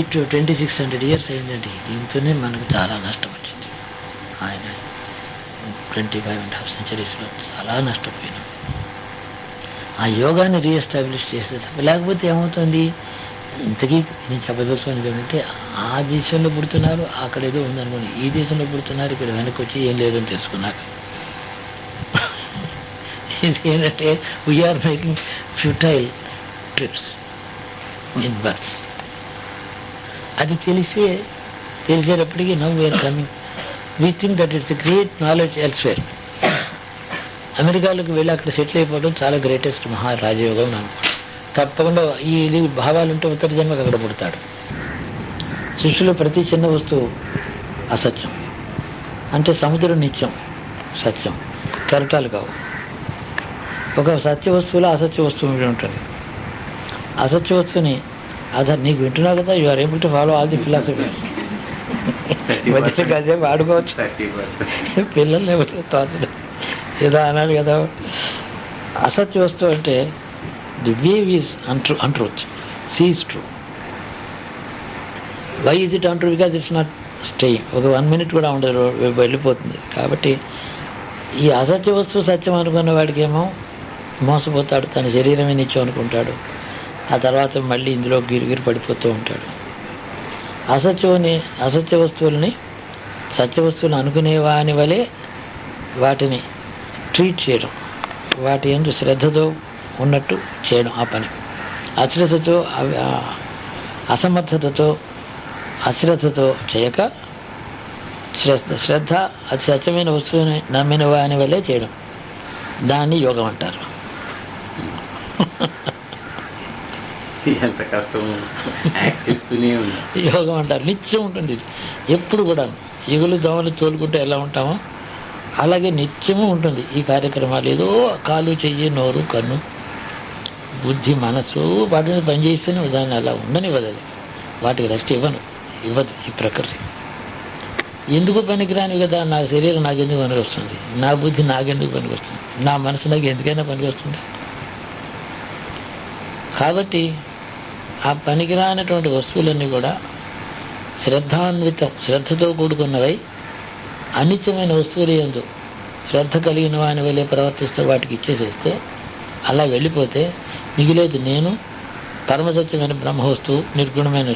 ఇటు 2600 years అయిందండి. దీంతోనే మనకు చాలా నష్టం వచ్చింది. ఆయన 25.5 centuries చాలా నష్టపోయినాం. ఆ యోగాన్ని రీఎస్టాబ్లిష్ చేస్తే తప్ప, లేకపోతే ఏమవుతుంది, ఇంతకీ నేను చెప్పదలుచుకునేది ఏంటంటే, ఆ దేశంలో పుడుతున్నారు, అక్కడ ఏదో ఉందనుకోండి, ఈ దేశంలో పుడుతున్నారు, ఇక్కడ వెనక్కి వచ్చి ఏం లేదని తెలుసుకున్నారు. ఇది ఏంటంటే we are making futile trips in births. అది తెలిసేటప్పటికీ now we are coming, we think that it's great knowledge elsewhere. అమెరికాలోకి వెళ్ళి అక్కడ సెటిల్ అయిపోవడం చాలా గ్రేటెస్ట్ రాజయోగం అనుకోండి. తప్పకుండా ఈ భావాలుంటే ఉత్తర జన్మకు అక్కడ పుడతాడు. సృష్టిలో ప్రతి చిన్న వస్తువు అసత్యం, అంటే సముద్రం నిత్యం సత్యం, కెరటాలు కావు. ఒక సత్య వస్తువులో అసత్య వస్తువు ఉంటుంది. అసత్య వస్తువుని నీకు వింటున్నావు కదా, you are able to follow all the philosophy. కాసేపు ఆడుకోవచ్చు, పిల్లలు లేకపోతే తోచడం ఏదో అన్నాడు కదా. అసత్య వస్తువు అంటే the wave is untruth, sea is true. Why is it untrue? Because it's not staying. ఒక 1 minute కూడా ఉండదు, వెళ్ళిపోతుంది. కాబట్టి ఈ అసత్య వస్తువు సత్యం అనుకున్న వాడికేమో మోసపోతాడు, తన శరీరమే నిత్యం అనుకుంటాడు. ఆ తర్వాత మళ్ళీ ఇందులో గిరిగిరి పడిపోతూ ఉంటాడు. అసత్య వస్తువుల్ని సత్య వస్తువులు అనుకునేవాని వలె వాటిని ట్రీట్ చేయడం, వాటి యందు శ్రద్ధతో ఉన్నట్టు చేయడం. ఆ పని అశ్రద్ధతో, అశ్రద్ధతో చేయక శ్రద్ధ అది సత్యమైన వస్తువుని నమ్మిన వాని వల్లే చేయడం, దాన్ని యోగం అంటారు. ఎంత కష్టం యాక్ట్ చేస్తూనే ఉంది. యోగం అంటారు. నిత్యం ఉంటుంది ఇది, ఎప్పుడు కూడా. ఎగులు దోమలు తోలుకుంటే ఎలా ఉంటామో అలాగే నిత్యము ఉంటుంది ఈ కార్యక్రమాలు. ఏదో కాలు, చెయ్యి, నోరు, కన్ను, బుద్ధి, మనసు వాటిని పనిచేస్తూనే దాన్ని అలా ఉండనివ్వదు. అది వాటికి రెస్ట్ ఇవ్వదు ఈ ప్రకృతి. ఎందుకు పనికిరాని కదా, నా శరీరం నాకెందుకు పనికి వస్తుంది, నా బుద్ధి నాకెందుకు పనికి వస్తుంది, నా మనసు నాకు ఎందుకైనా పనికి వస్తుంది. కాబట్టి ఆ పనికిరానటువంటి వస్తువులన్నీ కూడా శ్రద్ధతో కూడుకున్నవై అనిత్యమైన వస్తువులు యందు శ్రద్ధ కలిగిన వాని వల్లే ప్రవర్తిస్తూ వాటికి ఇచ్చేసేస్తే, అలా వెళ్ళిపోతే మిగిలేదు నేను, పరమసత్యమైన బ్రహ్మ వస్తువు, నిర్గుణమైన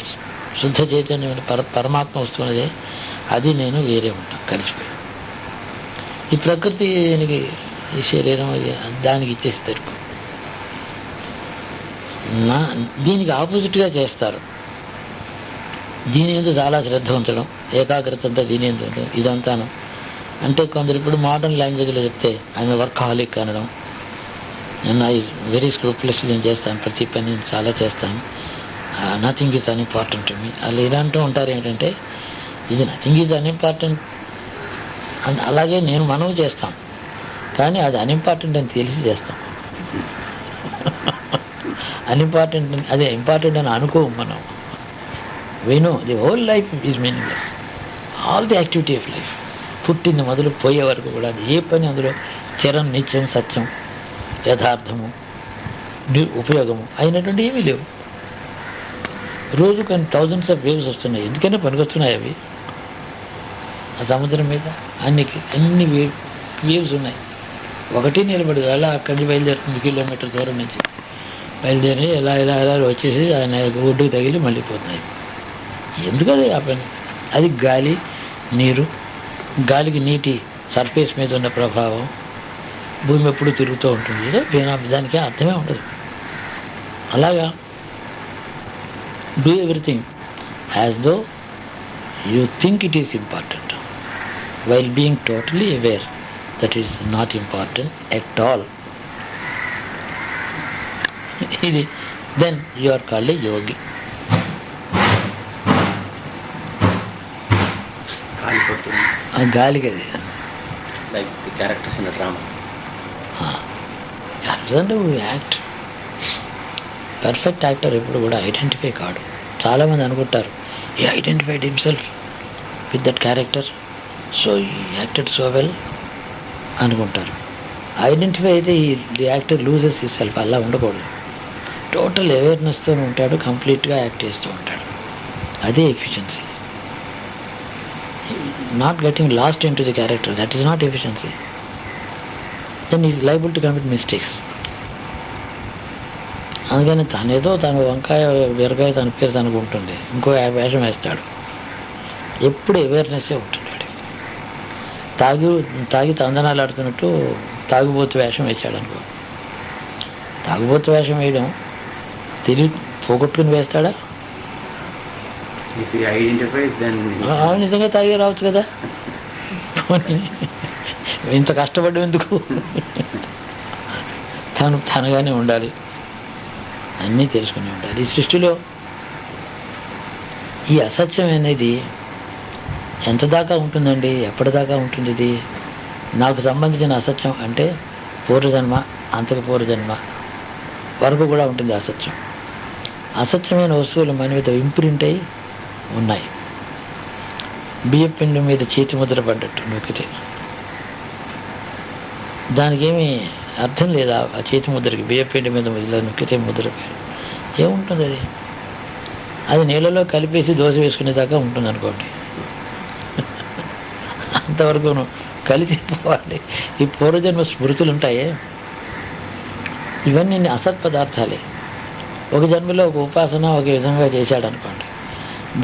శుద్ధ చైతన్యమైన పరమాత్మ వస్తువు అనేది, అది నేను వేరే ఉంటాను కలిసిపోయి. ఈ ప్రకృతికి ఈ శరీరం దానికి ఇచ్చేసి తెరుకు. దీనికి ఆపోజిట్గా చేస్తారు. దీని ఎందుకు చాలా శ్రద్ధ ఉంచడం, ఏకాగ్రత అంతా దీని ఎందుకు ఉండడం, ఇదంతాను. అంటే కొందరు ఇప్పుడు మోడర్న్ లాంగ్వేజ్లో చెప్తే ఆమె వర్కహాలిక్ అనడం. నేను వెరీ స్క్రూప్లెస్, నేను చేస్తాను, ప్రతి పని చాలా చేస్తాను, nothing is unimportant to me. అలా ఇలాంటూ ఉంటారు. ఏంటంటే ఇది నథింగ్ ఈజ్ అన్ఇంపార్టెంట్, అలాగే నేను మనవి చేస్తాం, కానీ అది అన్ఇంపార్టెంట్ అని తెలిసి చేస్తాం. అన్ఇంపార్టెంట్, అదే ఇంపార్టెంట్ అని అనుకోము మనం. We know the whole life is meaningless. All the activity of life, పుట్టింది మొదలు పోయే వరకు కూడా ఏ పని అందులో స్థిరం, నిత్యం, సత్యం, యథార్థము, ఉపయోగము అయినటువంటి ఏమీ లేవు. రోజు కొన్ని థౌజండ్స్ ఆఫ్ వేవ్స్ వస్తున్నాయి. ఎందుకైనా పనికొస్తున్నాయి అవి. ఆ సముద్రం మీద అన్ని వేవ్స్ ఉన్నాయి. ఒకటి నిలబడి అలా అక్కడి నుంచి బయలుదేరుతుంది, కిలోమీటర్ దూరం నుంచి బయలుదేరి ఎలా వచ్చేసి ఆయన ఒడ్డుకు తగిలి మళ్ళీ పోతున్నాయి. ఎందుకు అది ఆ పని? అది గాలి, నీరు, గాలికి నీటి సర్ఫేస్ మీద ఉన్న ప్రభావం, భూమి ఎప్పుడు తిరుగుతూ ఉంటుంది. దానికి అర్థమే ఉండదు. అలాగా do everything as though you think it is important, while being totally aware that is not important at all. ఇది then you are called a yogi. ఆ గాలికి అది like the characters in drama. Characters అంటే యాక్ట్. పర్ఫెక్ట్ యాక్టర్ ఎప్పుడు కూడా identify కాడు. చాలామంది అనుకుంటారు, he identified himself with that character so acted so well అనుకుంటారు. ఐడెంటిఫై అయితే ది యాక్టర్ లూజెస్ ఈ సెల్ఫ్. అలా ఉండకూడదు. టోటల్ అవేర్నెస్తో ఉంటాడు, కంప్లీట్గా యాక్ట్ చేస్తూ ఉంటాడు. అదే efficiency. Not getting lost into the character, that is not efficiency. Then is liable to commit mistakes. అందుకని తను వంకాయ బీరకాయ తన పేరు తనకు ఉంటుంది, ఇంకో వేషం వేస్తాడు. ఎప్పుడు అవేర్నెస్సే ఉంటుంది. తాగి తందనాలు ఆడుతున్నట్టు తాగుబోతు వేషం వేసాడు అనుకో. తాగుబోతు వేషం వేయడం తెలివి పోగొట్టుకుని వేస్తాడా? నిజంగా తాగే రావచ్చు కదా. ఇంత కష్టపడ్డం ఎందుకు? తనగానే ఉండాలి, అన్నీ తెలుసుకుని ఉండాలి. ఈ సృష్టిలో ఈ అసత్యం అనేది ఎంత దాకా ఉంటుందండి? ఎప్పటిదాకా ఉంటుంది ఇది? నాకు సంబంధించిన అసత్యం అంటే పూర్వజన్మ, అంతకు పూర్వజన్మ వరకు కూడా ఉంటుంది అసత్యం. అసత్యమైన వస్తువులు మన మీద ఇంప్రింట్ అయి ఉన్నాయి. బియ్యం పిండి మీద చేతి ముద్ర పడ్డట్టు నొక్కితే దానికి ఏమీ అర్థం లేదా? ఆ చేతి ముద్రకి బియ్యం పిండి మీద ఇలా నొక్కితే ముద్ర ఏముంటుంది? అది నీళ్ళలో కలిపేసి దోశ వేసుకునేదాకా ఉంటుంది అనుకోండి. అంతవరకు కలిసిపోవాలి. ఈ పూర్వజన్మ స్మృతులు ఉంటాయే, ఇవన్నీ అసత్ పదార్థాలే. ఒక జన్మలో ఒక ఉపాసన ఒక విధంగా చేశాడు అనుకోండి,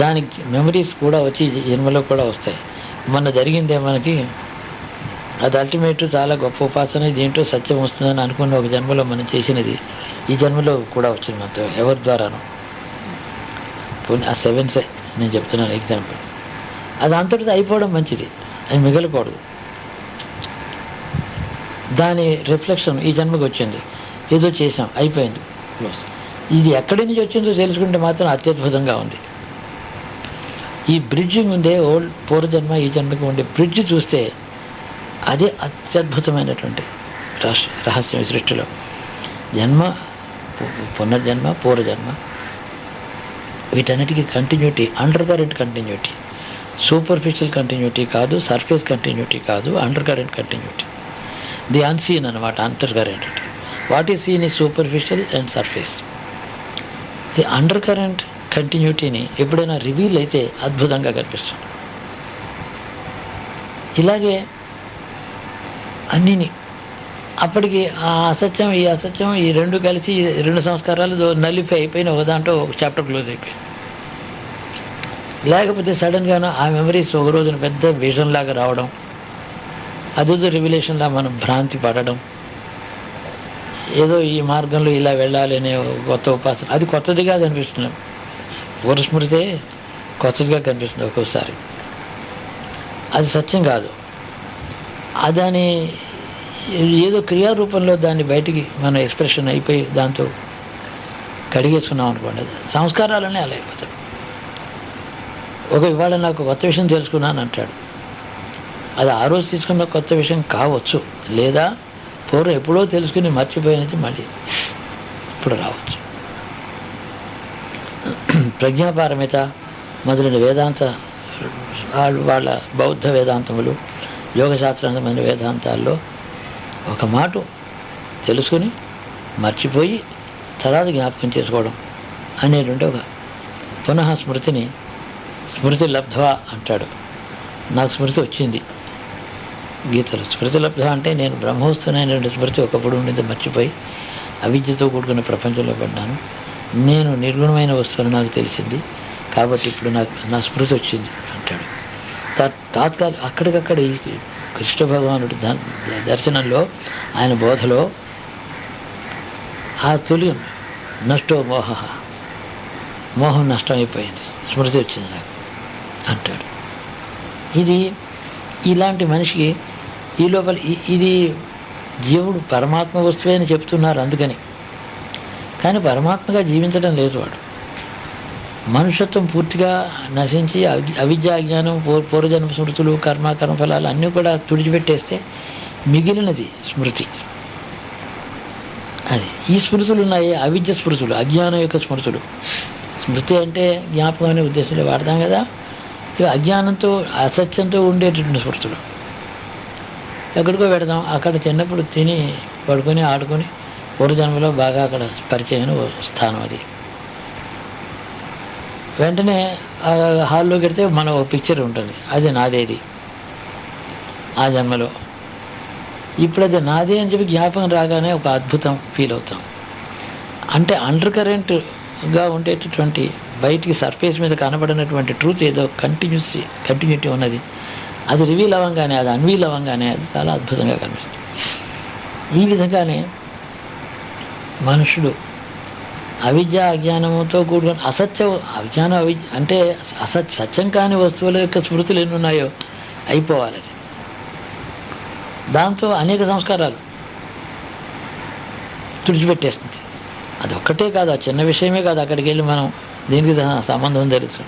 దానికి మెమరీస్ కూడా వచ్చి జన్మలో కూడా వస్తాయి. మొన్న జరిగిందే మనకి అది అల్టిమేట్ చాలా గొప్ప ఉపాసన, దీంట్లో సత్యం వస్తుందని అనుకున్న ఒక జన్మలో మనం చేసినది ఈ జన్మలో కూడా వచ్చింది మనతో. ఎవరి ద్వారానో ఆ 7 నేను చెప్తున్నాను ఎగ్జాంపుల్. అది అంతటితో అయిపోవడం మంచిది, అది మిగలకూడదు. దాని రిఫ్లెక్షన్ ఈ జన్మకి వచ్చింది, ఏదో చేసాం, అయిపోయింది. ఇది ఎక్కడి నుంచి వచ్చిందో తెలుసుకుంటే మాత్రం అత్యద్భుతంగా ఉంది. ఈ బ్రిడ్జ్ ఉందే, ఓల్డ్ పూర్వజన్మ ఈ జన్మకి ఉండే బ్రిడ్జ్ చూస్తే అదే అత్యద్భుతమైనటువంటి రహస్యం ఈ సృష్టిలో. జన్మ, పునర్జన్మ, పూర్వజన్మ, వీటన్నిటికీ continuity, undercurrent continuity. Superficial continuity కాదు, సర్ఫేస్ కంటిన్యూటీ కాదు, undercurrent continuity. The unseen అనమాట undercurrent. What is seen is superficial and surface. The undercurrent కంటిన్యూటీని ఎప్పుడైనా రివీల్ అయితే అద్భుతంగా కనిపిస్తుంది. ఇలాగే అన్నిని అప్పటికి ఆ అసత్యం ఈ అసత్యం ఈ రెండు కలిసి 2 సంస్కారాలు నలిఫై అయిపోయిన ఒక దాంట్లో ఒక చాప్టర్ క్లోజ్ అయిపోయింది. లేకపోతే సడన్గాను ఆ మెమరీస్ ఒక రోజున పెద్ద విజన్ లాగా రావడం, అదేదో రివిలేషన్లా మనం భ్రాంతి పడడం, ఏదో ఈ మార్గంలో ఇలా వెళ్ళాలి అనే కొత్త ఉపాసన, అది కొత్తదిగా కనిపిస్తుంది. పూర్వస్మృతే కొత్తదిగా కనిపిస్తుంది ఒక్కోసారి. అది సత్యం కాదు. దాని ఏదో క్రియారూపంలో దాన్ని బయటికి మనం ఎక్స్ప్రెషన్ అయిపోయి దాంతో కడిగేసుకున్నాం అనుకోండి, సంస్కారాలనే అలా అయిపోతాయి. ఇవాళ నాకు కొత్త విషయం తెలుసుకున్నాను అంటాడు, అది ఆ రోజు తీసుకున్న కొత్త విషయం కావచ్చు, లేదా పూర్వం ఎప్పుడో తెలుసుకుని మర్చిపోయినది మళ్ళీ ఇప్పుడు రావచ్చు. ప్రజ్ఞాపారమిత మొదలైన వేదాంత వాళ్ళ బౌద్ధ వేదాంతములు, యోగశాస్త్రమైన వేదాంతాల్లో ఒక మాట తెలుసుకుని మర్చిపోయి తర్వాత జ్ఞాపకం చేసుకోవడం అనేటువంటి ఒక పునః స్మృతి లబ్ధ్వా అంటాడు. నాకు స్మృతి వచ్చింది గీతలు. స్మృతి లబ్ధ్వా అంటే నేను బ్రహ్మోత్సవమైనటువంటి స్మృతి ఒకప్పుడు ఉండేది మర్చిపోయి అవిద్యతో కూడుకున్న ప్రపంచంలో పడ్డాను. నేను నిర్గుణమైన వస్తువును నాకు తెలిసింది, కాబట్టి ఇప్పుడు నా స్మృతి వచ్చింది అంటాడు. తాత్కాలిక అక్కడికక్కడ ఈ కృష్ణ భగవానుడు దర్శనంలో ఆయన బోధలో ఆ తొలి నష్టో మోహం నష్టం అయిపోయింది, స్మృతి వచ్చింది నాకు అంటాడు. ఇది ఇలాంటి మనిషికి ఈ లోపల ఇది జీవుడు పరమాత్మ వస్తువే అని చెప్తున్నారు అందుకని, కానీ పరమాత్మగా జీవించడం లేదు వాడు. మనుష్యత్వం పూర్తిగా నశించి అవిద్య అజ్ఞానం పూర్వజన్మ స్మృతులు కర్మఫలాలు అన్నీ కూడా తుడిచిపెట్టేస్తే మిగిలినది స్మృతి. అది ఈ స్మృతులు ఉన్నాయి, అవిద్య స్మృతులు, అజ్ఞానం యొక్క స్మృతులు. స్మృతి అంటే జ్ఞాపకం అనే ఉద్దేశంలో వాడతాం కదా. ఇవి అజ్ఞానంతో అసత్యంతో ఉండేటటువంటి స్మృతులు. ఎక్కడికో పెడదాం, అక్కడ చిన్నప్పుడు తిని పడుకొని ఆడుకొని పూర్వజన్మలో బాగా అక్కడ పరిచయం స్థానం అది. వెంటనే హాల్లోకి వెడితే మన ఒక పిక్చర్ ఉంటుంది, అది నాదేది ఆ జన్మలో. ఇప్పుడు అది నాదే అని చెప్పి జ్ఞాపకం రాగానే ఒక అద్భుతం ఫీల్ అవుతాం. అంటే అండర్ కరెంట్గా ఉండేటటువంటి బయటికి సర్ఫేస్ మీద కనబడినటువంటి ట్రూత్ ఏదో కంటిన్యూటీ ఉన్నది, అది రివీల్ అవ్వగానే, అది అన్వీల్ అవ్వగానే అది చాలా అద్భుతంగా కనిపిస్తుంది. ఈ విధంగానే మనుషుడు అవిద్య అజ్ఞానముతో కూడుకుని అజ్ఞానం అంటే సత్యం కాని వస్తువుల యొక్క స్మృతులు ఎన్ని ఉన్నాయో అయిపోవాలి. అది దాంతో అనేక సంస్కారాలు తుడిచిపెట్టేస్తుంది. అది ఒక్కటే కాదు, ఆ చిన్న విషయమే కాదు, అక్కడికి వెళ్ళి మనం దీనికి సంబంధం తెలుసు.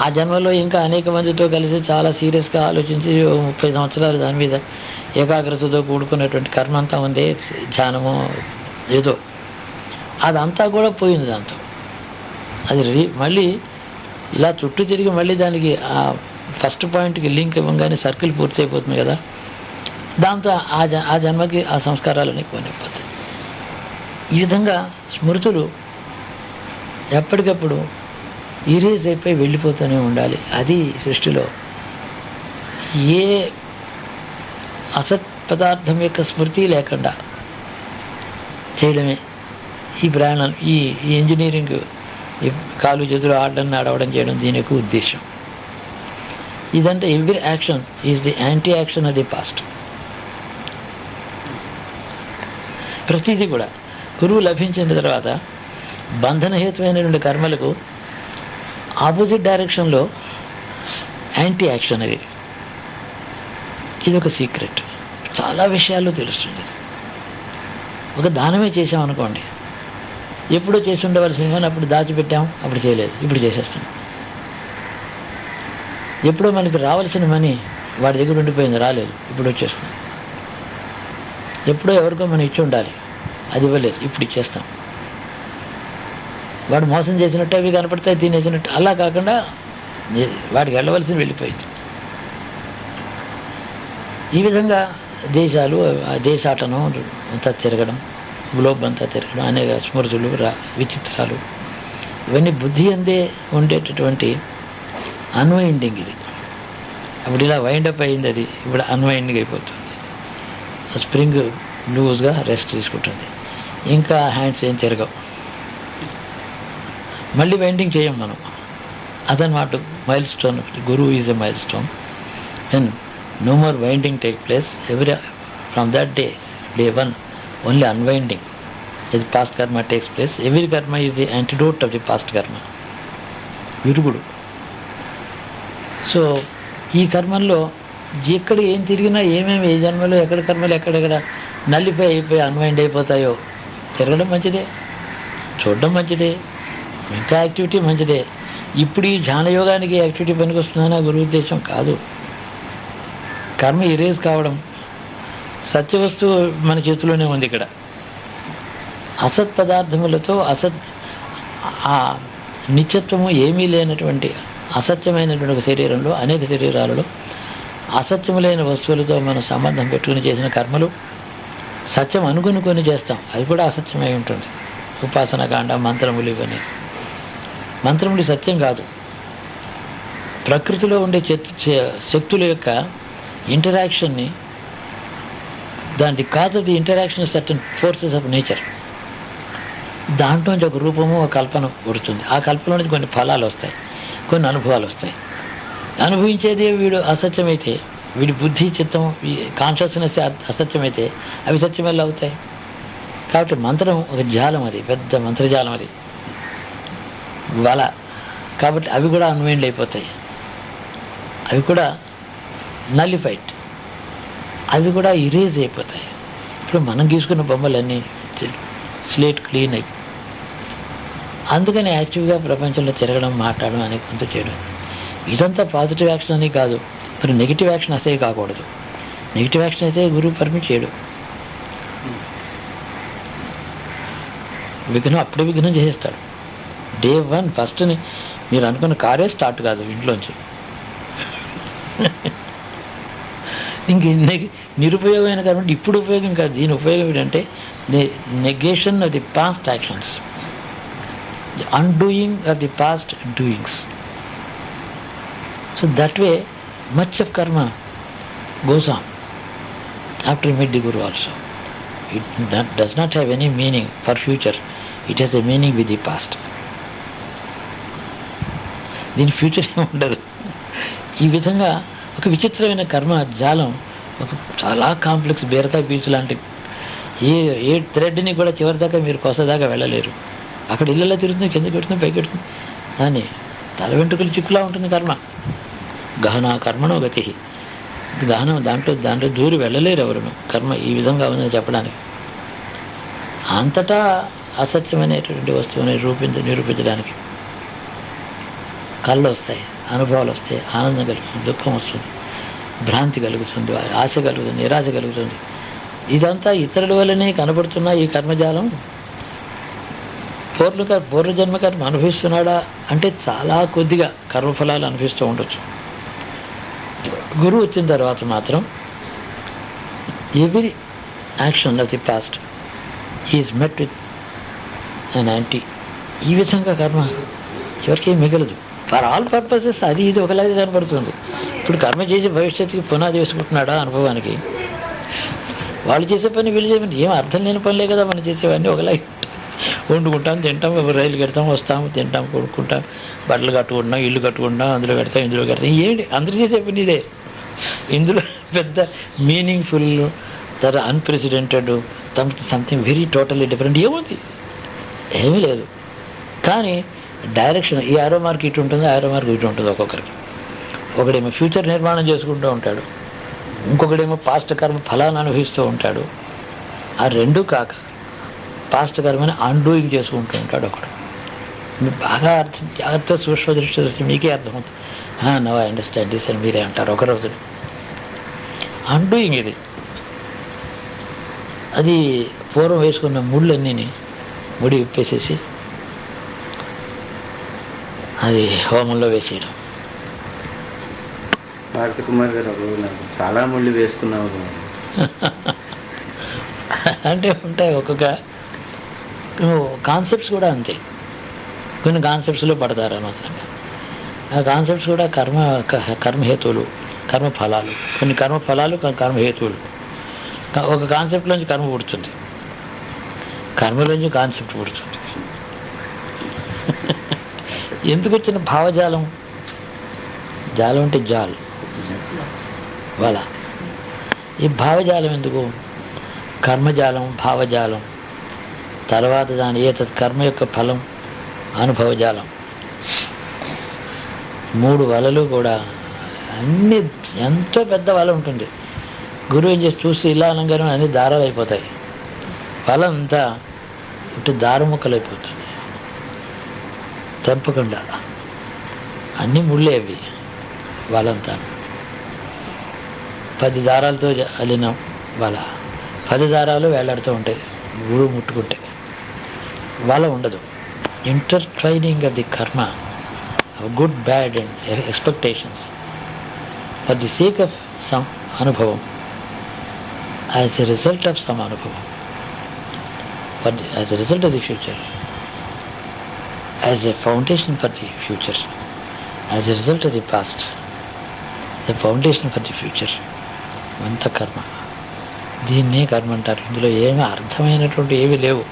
ఆ జన్మలో ఇంకా అనేక మందితో కలిసి చాలా సీరియస్గా ఆలోచించి 30 సంవత్సరాలు దాని మీద ఏకాగ్రతతో కూడుకున్నటువంటి కర్మ అంతా ఉంది, ధ్యానము ఏదో, అదంతా కూడా పోయింది. దాంతో అది మళ్ళీ ఇలా చుట్టూ తిరిగి మళ్ళీ దానికి ఆ ఫస్ట్ పాయింట్కి లింక్ ఇవ్వగానే సర్కిల్ పూర్తి అయిపోతుంది కదా. దాంతో ఆ జన్మకి ఆ సంస్కారాలన్నీ పోయిపోతాయి. ఈ విధంగా స్మృతులు ఎప్పటికప్పుడు ఇరేజ్ అయిపోయి వెళ్ళిపోతూనే ఉండాలి. అది సృష్టిలో ఏ అసత్ పదార్థం యొక్క స్మృతి లేకుండా చేయడమే ఈ ప్రయాణం, ఈ ఇంజనీరింగ్, ఈ కాలు చేతులు ఆడడం నడవడం చేయడం దీని యొక్క ఉద్దేశం. ఇదంటే every action is the anti action of the past. ప్రతిదీ కూడా గురువు లభించిన తర్వాత బంధనహేతువైనటువంటి కర్మలకు ఆపోజిట్ డైరెక్షన్లో యాంటీ యాక్షన్ అది. ఇది ఒక సీక్రెట్, చాలా విషయాల్లో తెలుస్తుంది. ఒక దానమే చేసామనుకోండి, ఎప్పుడో చేసి ఉండవలసిందని అప్పుడు దాచిపెట్టాం, అప్పుడు చేయలేదు, ఇప్పుడు చేసేస్తున్నాం. ఎప్పుడో మనకి రావాల్సిన మనీ వాడి దగ్గర ఉండిపోయింది, రాలేదు, ఇప్పుడు వచ్చేస్తున్నాం. ఎప్పుడో ఎవరికో మనం ఇచ్చి ఉండాలి, అది ఇవ్వలేదు, ఇప్పుడు ఇచ్చేస్తాం. వాడు మోసం చేసినట్టు అవి కనపడతాయి, తినేసినట్టు. అలా కాకుండా వాడికి వెళ్ళవలసింది వెళ్ళిపోయింది. ఈ విధంగా దేశాలు, దేశాటనం అంతా తిరగడం, గ్లోబ్ అంతా తిరగడం, అనేక స్మృతులు, విచిత్రాలు, ఇవన్నీ బుద్ధి అందే ఉండేటటువంటి అన్వైండింగ్. ఇది అప్పుడు ఇలా వైండప్ అయింది, అది ఇప్పుడు అన్వైండింగ్ అయిపోతుంది. స్ప్రింగ్ లూజ్గా రెస్ట్ తీసుకుంటుంది, ఇంకా హ్యాండ్స్ ఏం తిరగవు, మళ్ళీ వైండింగ్ చేయం మనం. అదనమాట మైల్ స్టోన్. గురువు is a mile stone. And no more winding take place. From that day 1, only unwinding is past karma takes place. Every karma is the antidote of the past karma. విరుగుడు. So ఈ కర్మల్లో ఎక్కడ ఏం తిరిగినా, ఏమేమి ఏ జన్మలో ఎక్కడ కర్మలు ఎక్కడెక్కడ నల్లిపోయి అయిపోయి అన్వైండ్ అయిపోతాయో, తిరగడం మంచిదే, చూడడం మంచిదే, ఇంకా యాక్టివిటీ మంచిదే. ఇప్పుడు ఈ ధ్యానయోగానికి యాక్టివిటీ పనికి వస్తుందని గురువు ఉద్దేశం కాదు. కర్మ ఇరేజ్ కావడం, సత్యవస్తువు మన చేతిలోనే ఉంది. ఇక్కడ అసత్ పదార్థములతో ఆ నిత్యత్వము ఏమీ లేనటువంటి అసత్యమైనటువంటి ఒక శరీరంలో, అనేక శరీరాలలో అసత్యములైన వస్తువులతో మనం సంబంధం పెట్టుకుని చేసిన కర్మలు సత్యం అనుకుని చేస్తాం, అది కూడా అసత్యమై ఉంటుంది. ఉపాసన కాండ, మంత్రములు, ఇవన్నీ మంత్రములు సత్యం కాదు. ప్రకృతిలో ఉండే శక్తుల యొక్క ఇంటరాక్షన్ని, దాని cause of the interaction certain forces of nature, దాంట్లో నుంచి ఒక రూపము, ఒక కల్పన పుడుతుంది. ఆ కల్పన నుంచి కొన్ని ఫలాలు వస్తాయి, కొన్ని అనుభవాలు వస్తాయి. అనుభవించేది వీడు అసత్యమైతే, వీడి బుద్ధి, చిత్తం, కాన్షియస్నెస్ అసత్యమైతే అవి సత్యం ఎలా అవుతాయి? కాబట్టి మంత్రం ఒక జాలం, అది పెద్ద మంత్రజాలం, అది వల. కాబట్టి అవి కూడా అన్వైండ్ అయిపోతాయి, అవి కూడా నల్లిఫైడ్, అవి కూడా ఇరేజ్ అయిపోతాయి. ఇప్పుడు మనం గీసుకున్న బొమ్మలన్నీ స్లేట్ క్లీన్ అయ్యి, అందుకని యాక్టివ్గా ప్రపంచంలో తిరగడం, మాట్లాడడం, అనేక కొంత చేయడం, ఇదంతా పాజిటివ్ యాక్షన్ అని కాదు. మరి నెగిటివ్ యాక్షన్ అసలు కాకూడదు. నెగిటివ్ యాక్షన్ అయితే గురువు పర్మిట్ చేయడు. విఘ్నం అప్పుడే విఘ్నం చేసేస్తాడు. Day 1 ఫస్ట్ని మీరు అనుకున్న కారే స్టార్ట్ కాదు ఇంట్లోంచి, ఇంక నిరుపయోగమైన కర్మ ఇప్పుడు ఉపయోగం కాదు. దీని ఉపయోగం ఏంటంటే negation of the past actions, the undoing of the past doings. So that way much of కర్మ goes on after you meet the Guru also. It does not have any meaning for future. It has a meaning with the past. దీని future ఏమి ఉండదు. ఈ విధంగా ఒక విచిత్రమైన కర్మ జాలం, ఒక చాలా కాంప్లెక్స్ బీరకాయ పీచు లాంటి ఏ థ్రెడ్ని కూడా చివరి దాకా మీరు కొసదాకా వెళ్ళలేరు. అక్కడ ఇళ్ళలో తిరుగుతుంది, కింద పెడుతుంది, పైకి పెడుతుంది. దాన్ని తల వెంట్రుకలు చిక్కులా ఉంటుంది కర్మ. గహన కర్మణో గతి. గహనం దాంట్లో దూరి వెళ్ళలేరు ఎవరు. కర్మ ఈ విధంగా ఉందని చెప్పడానికి. అంతటా అసత్యమైనటువంటి వస్తువుని నిరూపించడానికి కళ్ళు వస్తాయి, అనుభవాలు వస్తాయి, ఆనందం కలుగుతుంది, దుఃఖం వస్తుంది, భ్రాంతి కలుగుతుంది, ఆశ కలుగుతుంది, నిరాశ కలుగుతుంది. ఇదంతా ఇతరుల వల్లనే కనబడుతున్న ఈ కర్మజాలం పూర్వజన్మ కర్మ అనుభవిస్తున్నాడా అంటే చాలా కొద్దిగా కర్మఫలాలు అనుభవిస్తూ ఉండొచ్చు. గురువు వచ్చిన తర్వాత మాత్రం every action of the past is met with an anti. ఈ విధంగా కర్మ చివరికి మిగలదు. ఫర్ ఆల్ పర్పసెస్ అది ఇది ఒకలాగే కనపడుతుంది. ఇప్పుడు కర్మ చేసి భవిష్యత్తుకి పునాది వేసుకుంటున్నాడా అనుభవానికి? వాళ్ళు చేసే పని వీళ్ళు చేసే పని ఏం అర్థం లేని పనులే కదా మనం చేసేవన్నీ ఒకలాగే. వండుకుంటాం, తింటాం, రైలు కడతాం, వస్తాము, తింటాం, కొనుక్కుంటాం, బట్టలు కట్టుకుంటున్నాం, ఇల్లు కట్టుకుంటాం, అందులో కడతాం, ఇందులో కడతాం. ఏంటి అందరూ చేసే పని ఇదే. ఇందులో పెద్ద meaningful unprecedented something very totally different ఏముంది? ఏమీ లేదు. కానీ డైరెక్షన్ ఈ ఆరో మార్క్ ఇటు ఉంటుంది, ఆరో మార్క్ ఇటు ఉంటుంది. ఒక్కొక్కరికి ఒకడేమో ఫ్యూచర్ నిర్మాణం చేసుకుంటూ ఉంటాడు, ఇంకొకడేమో పాస్ట్ కర్మ ఫలాన్ని అనుభవిస్తూ ఉంటాడు. ఆ రెండూ కాక పాస్ట్ కర్మని అన్డూయింగ్ చేసుకుంటూ ఉంటాడు ఒకడు. మీరు బాగా జాగ్రత్త సూక్ష్మ దృష్టి చూస్తే మీకే అర్థమవుతుంది. నవ్ ఐ అండర్స్టాండ్ దిస్ అని మీరే అంటారు ఒక రోజు. అన్డూయింగ్ ఇది. అది పూర్వం వేసుకున్న ముళ్ళన్నీ ముడి విప్పేసేసి అది హోమంలో వేసేయడం. భారత కుమార్ గారు చాలా ముళ్ళు వేసుకున్నావు అంటే ఉంటాయి. ఒక్కొక్క కాన్సెప్ట్స్ కూడా అంతే. కొన్ని కాన్సెప్ట్స్లో పడతారు అనవసరంగా. ఆ కాన్సెప్ట్స్ కూడా కర్మహేతువులు, కర్మఫలాలు. కొన్ని కర్మఫలాలు, కర్మహేతువులు. ఒక కాన్సెప్ట్లోంచి కర్మ పుడుతుంది, కర్మలోంచి కాన్సెప్ట్ పుడుతుంది. ఎందుకు వచ్చిన భావజాలం? జాలం అంటే జాల్ వాళ్ళ. ఈ భావజాలం ఎందుకు? కర్మజాలం, భావజాలం, తర్వాత దాని కర్మ యొక్క ఫలం అనుభవజాలం. 3 వలలు కూడా అన్నీ ఎంతో పెద్ద వల ఉంటుంది. గురువు ఏం చేసి చూసి ఇలా అనగానే అన్ని దారాలు అయిపోతాయి. వల అంతా ఇటు దారముక్కలు అయిపోతుంది. తెంపకుండా అన్నీ ముళ్ళే అవి. వలంతా 10 దారాలతో అల్లిన వల, 10 దారాలు వేలాడుతూ ఉంటాయి. గురువు ముట్టుకుంటే వల ఉండదు. Intertwining of the karma, good bad and expectations for the sake of some అనుభవం, as a result of some అనుభవం, as a result of the future, as a foundation for the future, as a result of the past, a foundation for the future. అంత కర్మ. దీన్నే కర్మ అంటారు. ఇందులో ఏమీ అర్థమైనటువంటి ఏమీ లేవు.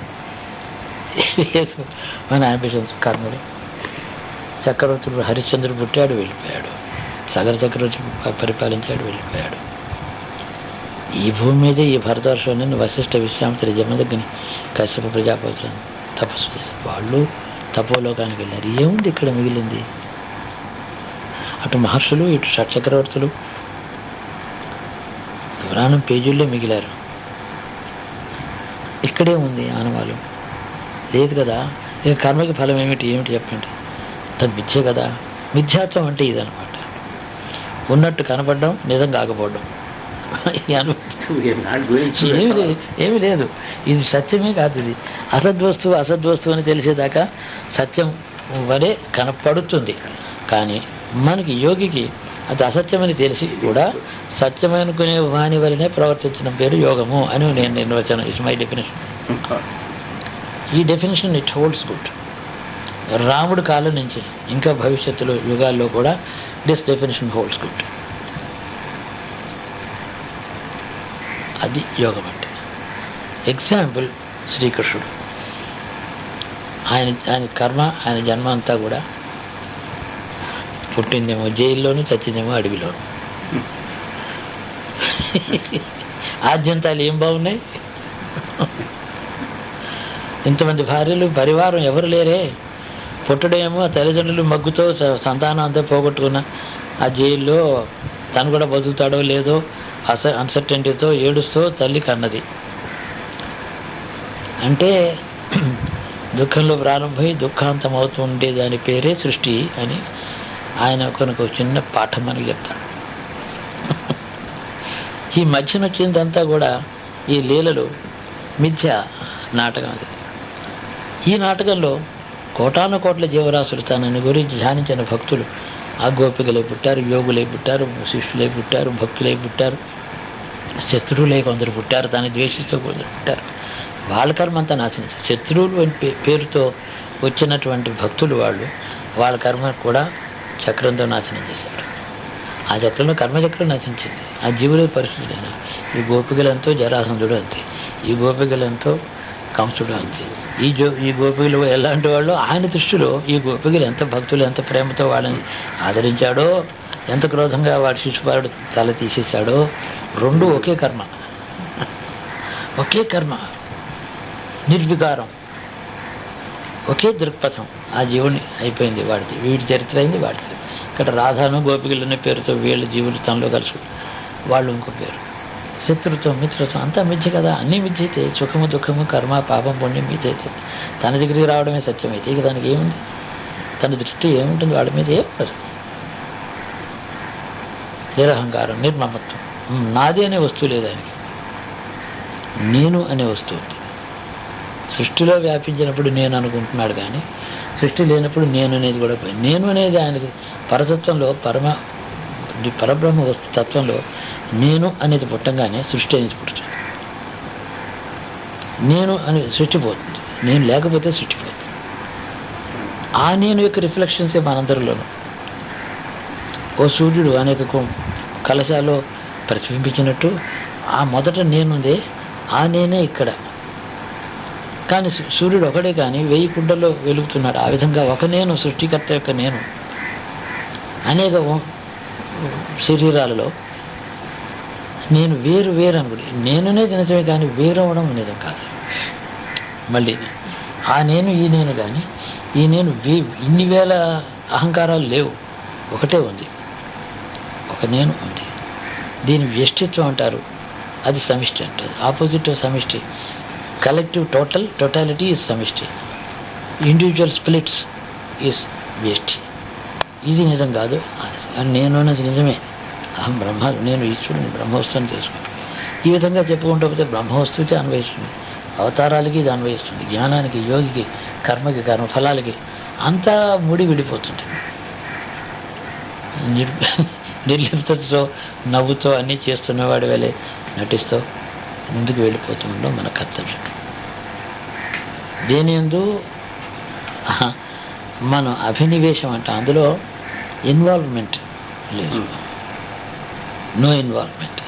మన అంబిషన్స్ కర్మలు. చక్రవర్తుడు హరిశ్చంద్రుడు పుట్టాడు, వెళ్ళిపోయాడు. సగర చక్రవర్తి పరిపాలించాడు, వెళ్ళిపోయాడు. ఈ భూమి మీదే ఈ భరతవర్షంలో వశిష్ఠ, విశ్వామిత్ర, జమదగ్ని, కశ్యప ప్రజాపతులను తపస్సు చేశారు. వాళ్ళు తపోలోకానికి వెళ్ళారు. ఏముంది ఇక్కడ మిగిలింది? అటు మహర్షులు, ఇటు షట్చక్రవర్తులు పురాణం పేజీల్లో మిగిలారు. ఇక్కడే ఉంది ఆనవాలు లేదు కదా. ఇక కర్మకి ఫలం ఏమిటి చెప్పండి. తను మిథ్యే కదా. మిథ్యాత్వం అంటే ఇదనమాట. ఉన్నట్టు కనపడడం, నిజం కాకపోవడం. ఏమీ లేదు. ఇది సత్యమే కాదు. ఇది అసద్వస్తువు అని తెలిసేదాకా సత్యం వరే కనపడుతుంది. కానీ మనకి యోగికి అది అసత్యమని తెలిసి కూడా సత్యమనుకునే వాని వలనే ప్రవర్తించడం పేరు యోగము అని నేను నిర్వచనం. Is my definition. ఈ డెఫినేషన్ ఇట్ హోల్డ్స్ గుడ్. రాముడి కాలం నుంచి ఇంకా భవిష్యత్తులో యుగాల్లో కూడా దిస్ డెఫినేషన్ హోల్డ్స్ గుడ్. అది యోగం అంటే. ఎగ్జాంపుల్ శ్రీకృష్ణుడు. ఆయన కర్మ, ఆయన జన్మ అంతా కూడా పుట్టిందేమో జైల్లోనూ, చచ్చిందేమో అడవిలోను. ఆద్యంతాలు ఏం బాగున్నాయి. ఇంతమంది భార్యలు, పరివారం ఎవరు లేరే. పుట్టడేమో తల్లిదండ్రులు మగ్గుతో సంతానం అంతా పోగొట్టుకున్న ఆ జైల్లో తను కూడా బతుకుతాడో లేదో అన్సర్టెంటీతో ఏడుస్తూ తల్లి కన్నది. అంటే దుఃఖంలో ప్రారంభమై దుఃఖాంతం అవుతుండే దాని పేరే సృష్టి అని ఆయన కొనుక చిన్న పాఠం మనకి చెప్తాడు. ఈ మధ్యన వచ్చిందంతా కూడా ఈ లీలలు మిథ్య నాటకం. అది ఈ నాటకంలో కోటాను కోట్ల జీవరాశులు తనని గురించి ధ్యానించిన భక్తులు ఆ గోపికలై పుట్టారు, యోగులై పుట్టారు, శిష్యులై పుట్టారు, భక్తులై పుట్టారు, శత్రువులై కొందరు పుట్టారు, దాన్ని ద్వేషిస్తూ కొందరు పుట్టారు. వాళ్ళ కర్మ అంతా నాశనం. శత్రువులు అని పేరుతో వచ్చినటువంటి భక్తులు వాళ్ళ కర్మ కూడా చక్రంతో నాశనం చేశారు. ఆ చక్రంలో కర్మచక్రం నశించింది. ఆ జీవుల పరిస్థితి లేదు. ఈ గోపికలంతో జరాసంధుడు అంతే, ఈ గోపికలంతో కంసుడు అంతే. ఈ గోపికలు ఎలాంటి వాళ్ళు ఆయన దృష్టిలో ఈ గోపికలు ఎంత భక్తులు ఎంత ప్రేమతో వాళ్ళని ఆదరించాడో, ఎంత క్రోధంగా వాడి శిశుపాలుడు తల తీసేశాడో. రెండు ఒకే కర్మ, ఒకే కర్మ, నిర్వికారం, ఒకే దృక్పథం. ఆ జీవుని అయిపోయింది వాడిది, వీడి చరిత్ర అయింది వాడి చరిత్ర. ఇక్కడ రాధాను గోపికలనే పేరుతో వీళ్ళ జీవులు తనలో కలుసు, వాళ్ళు ఇంకో పేరు. శత్రుత్వం, మిత్రత్వం అంతా మిథ్య కదా. అన్నీ మిథ్య అయితే సుఖము దుఃఖము కర్మ పాపం పుణ్యం మిథ్య అయితే తన దగ్గరికి రావడమే సత్యం అయితే ఇక దానికి ఏముంది? తన దృష్టి ఏముంటుంది వాడి మీద? ఏం నిరహంకారం, నిర్మమత్వం. నాది అనే వస్తువు లేదు ఆయనకి, నేను అనే వస్తువు ఉంది. సృష్టిలో వ్యాపించినప్పుడు నేను అనుకుంటున్నాడు కానీ సృష్టి లేనప్పుడు నేను అనేది కూడా పోయింది. నేను అనేది ఆయనకి పరతత్వంలో పరబ్రహ్మ వస్తు తత్వంలో నేను అనేది పుట్టంగానే సృష్టి అనేది పుడుతుంది. నేను అని సృష్టి పోతుంది, నేను లేకపోతే సృష్టి పోతుంది. ఆ నేను యొక్క రిఫ్లెక్షన్సే మనందరిలోనూ. ఓ సూర్యుడు అనేక కలశాల్లో ప్రతిబింబించినట్టు ఆ మొదట నేనుందే, ఆ నేనే ఇక్కడ. కానీ సూర్యుడు ఒకడే కానీ 1000 కుండల్లో వెలుగుతున్నాడు. ఆ విధంగా ఒక నేను, సృష్టికర్త యొక్క నేను అనేక శరీరాలలో నేను వేరు అనుకోండి. నేనునేది నిజమే కానీ వేరు అవ్వడం నిజం కాదు. మళ్ళీ ఆ నేను ఈ నేను కానీ ఈ నేను ఇన్ని వేల అహంకారాలు లేవు, ఒకటే ఉంది, ఒక నేను ఉంది. దీని వ్యష్టిత్వం అంటారు, అది సమిష్టి అంటారు. ఆపోజిట్ సమిష్టి. కలెక్టివ్ టోటాలిటీ ఈజ్ సమిష్టి, ఇండివిజువల్ స్ప్లిట్స్ ఈజ్ వ్యష్టి. ఇది నిజం కాదు. నేను అన్నది నిజమే. అహం బ్రహ్మ, నేను ఈశ్వరుని బ్రహ్మవస్తుని తెలుసుకుని ఈ విధంగా చెప్పుకుంటూ పోతే బ్రహ్మవస్తువుకి అన్వయిస్తుంది, అవతారాలకి ఇది అన్వయిస్తుంది, జ్ఞానానికి, యోగికి, కర్మకి, కర్మఫలాలకి అంతా ముడి విడిపోతుంది. నిర్లిప్తతో నవ్వుతో అన్నీ చేస్తున్నవాడి వేళ నటిస్తూ ముందుకు వెళ్ళిపోతూ ఉండడం మన కర్తవ్యం. దేని యందు మనం అభినివేశం అంటే అందులో ఇన్వాల్వ్మెంట్ లేదు, నో ఇన్వాల్వ్మెంట్.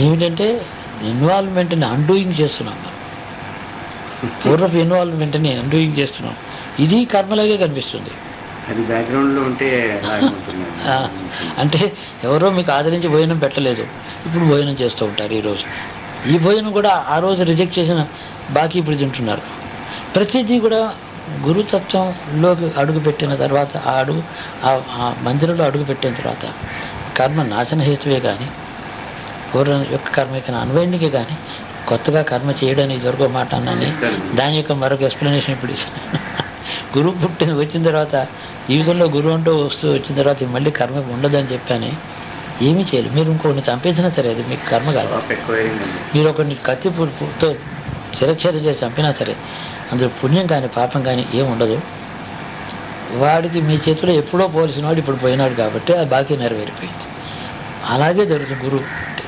ఏమిటంటే ఇన్వాల్వ్మెంట్ని అన్డూయింగ్ చేస్తున్నాం మనం, పూర్వపు ఇన్వాల్వ్మెంట్ని అన్డూయింగ్ చేస్తున్నాం. ఇది కర్మలాగే కనిపిస్తుంది. అది బ్యాక్గ్రౌండ్లో ఉంటే అంటే ఎవరో మీకు ఆదరించి భోజనం పెట్టలేదు, ఇప్పుడు భోజనం చేస్తూ ఉంటారు. ఈరోజు ఈ భోజనం కూడా ఆ రోజు రిజెక్ట్ చేసిన బాకీ ఇప్పుడు తింటున్నారు. ప్రతిదీ కూడా గురుతత్వంలోకి అడుగుపెట్టిన తర్వాత ఆ మందిరంలో అడుగుపెట్టిన తర్వాత కర్మ నాశన హేతువే కానీ పూర్వ యొక్క కర్మకి అన్వయనికే కానీ కొత్తగా కర్మ చేయడానికి దొరక మాట అన్నని దాని యొక్క మరొక ఎక్స్ప్లెనేషన్ ఇప్పుడు ఇస్తాను. గురువు వచ్చిన తర్వాత జీవితంలో గురువు అంటూ వస్తూ వచ్చిన తర్వాత మళ్ళీ కర్మ ఉండదని చెప్పాను. ఏమీ చేయలేదు. మీరు ఇంకొకరిని చంపించినా సరే అది మీకు కర్మ కాదు. మీరు ఒకరిని కత్తితో శిరచ్ఛేదం చేసి చంపినా సరే అందులో పుణ్యం కానీ పాపం కానీ ఏముండదు. వాడికి మీ చేతిలో ఎప్పుడో పోలిసిన వాడు ఇప్పుడు పోయినాడు కాబట్టి ఆ బాకీ నెరవేరిపోయింది. అలాగే జరుగుతుంది గురువు అంటే.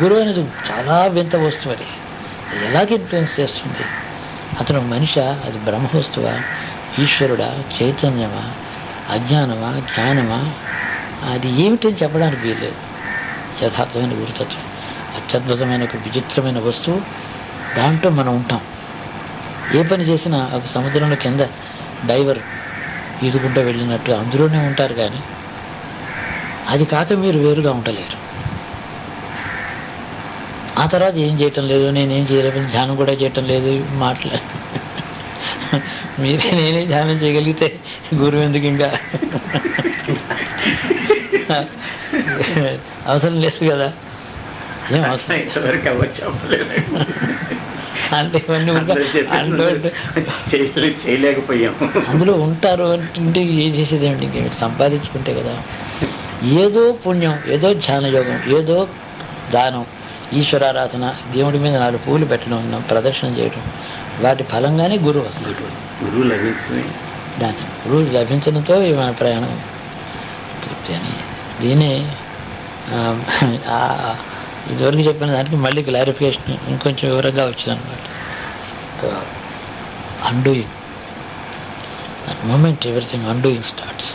గురువు అనేది చాలా వింత వస్తువు. అది ఎలాగ ఇన్ఫ్లుయెన్స్ చేస్తుంది? అతను మనిషి, అది బ్రహ్మవస్తువా, ఈశ్వరుడా, చైతన్యమా, అజ్ఞానమా, జ్ఞానమా, అది ఏమిటని చెప్పడానికి వీల్లేదు. యథార్థమైన గురుతత్వం అత్యద్భుతమైన ఒక విచిత్రమైన వస్తువు. దాంట్లో మనం ఉంటాం. ఏ పని చేసినా ఒక సముద్రంలో కింద డైవర్ ఈదుకుంటూ వెళ్ళినట్టు అందులోనే ఉంటారు. కానీ అది కాక మీరు వేరుగా ఉండలేరు. ఆ తర్వాత ఏం చేయటం లేదు, నేనేం చేయలేదు, ధ్యానం కూడా చేయటం లేదు, మాట్లాడ మీరే నేనే ధ్యానం చేయగలిగితే గురువు ఎందుకు ఇంకా అవసరం లేదు కదా. ఏం అవసరం అంటే ఇవన్నీ చేయలేకపోయాము. అందులో ఉంటారు అంటే ఏం చేసేది ఏమిటి? ఇంకేమి సంపాదించుకుంటే కదా. ఏదో పుణ్యం, ఏదో ధ్యానయోగం, ఏదో దానం, ఈశ్వరారాధన, దేవుడి మీద 4 పూలు పెట్టడం, ప్రదర్శన చేయడం, వాటి ఫలంగానే గురువు వస్తాడు. గురువు లభించింది. గురువు లభించడంతో మన ప్రయాణం పూర్తి అని. దీన్ని ఇదివరకు చెప్పిన దానికి మళ్ళీ క్లారిఫికేషన్ ఇంకొంచెం వివరంగా వచ్చిందనమాట. Undoing, at moment everything undoing starts.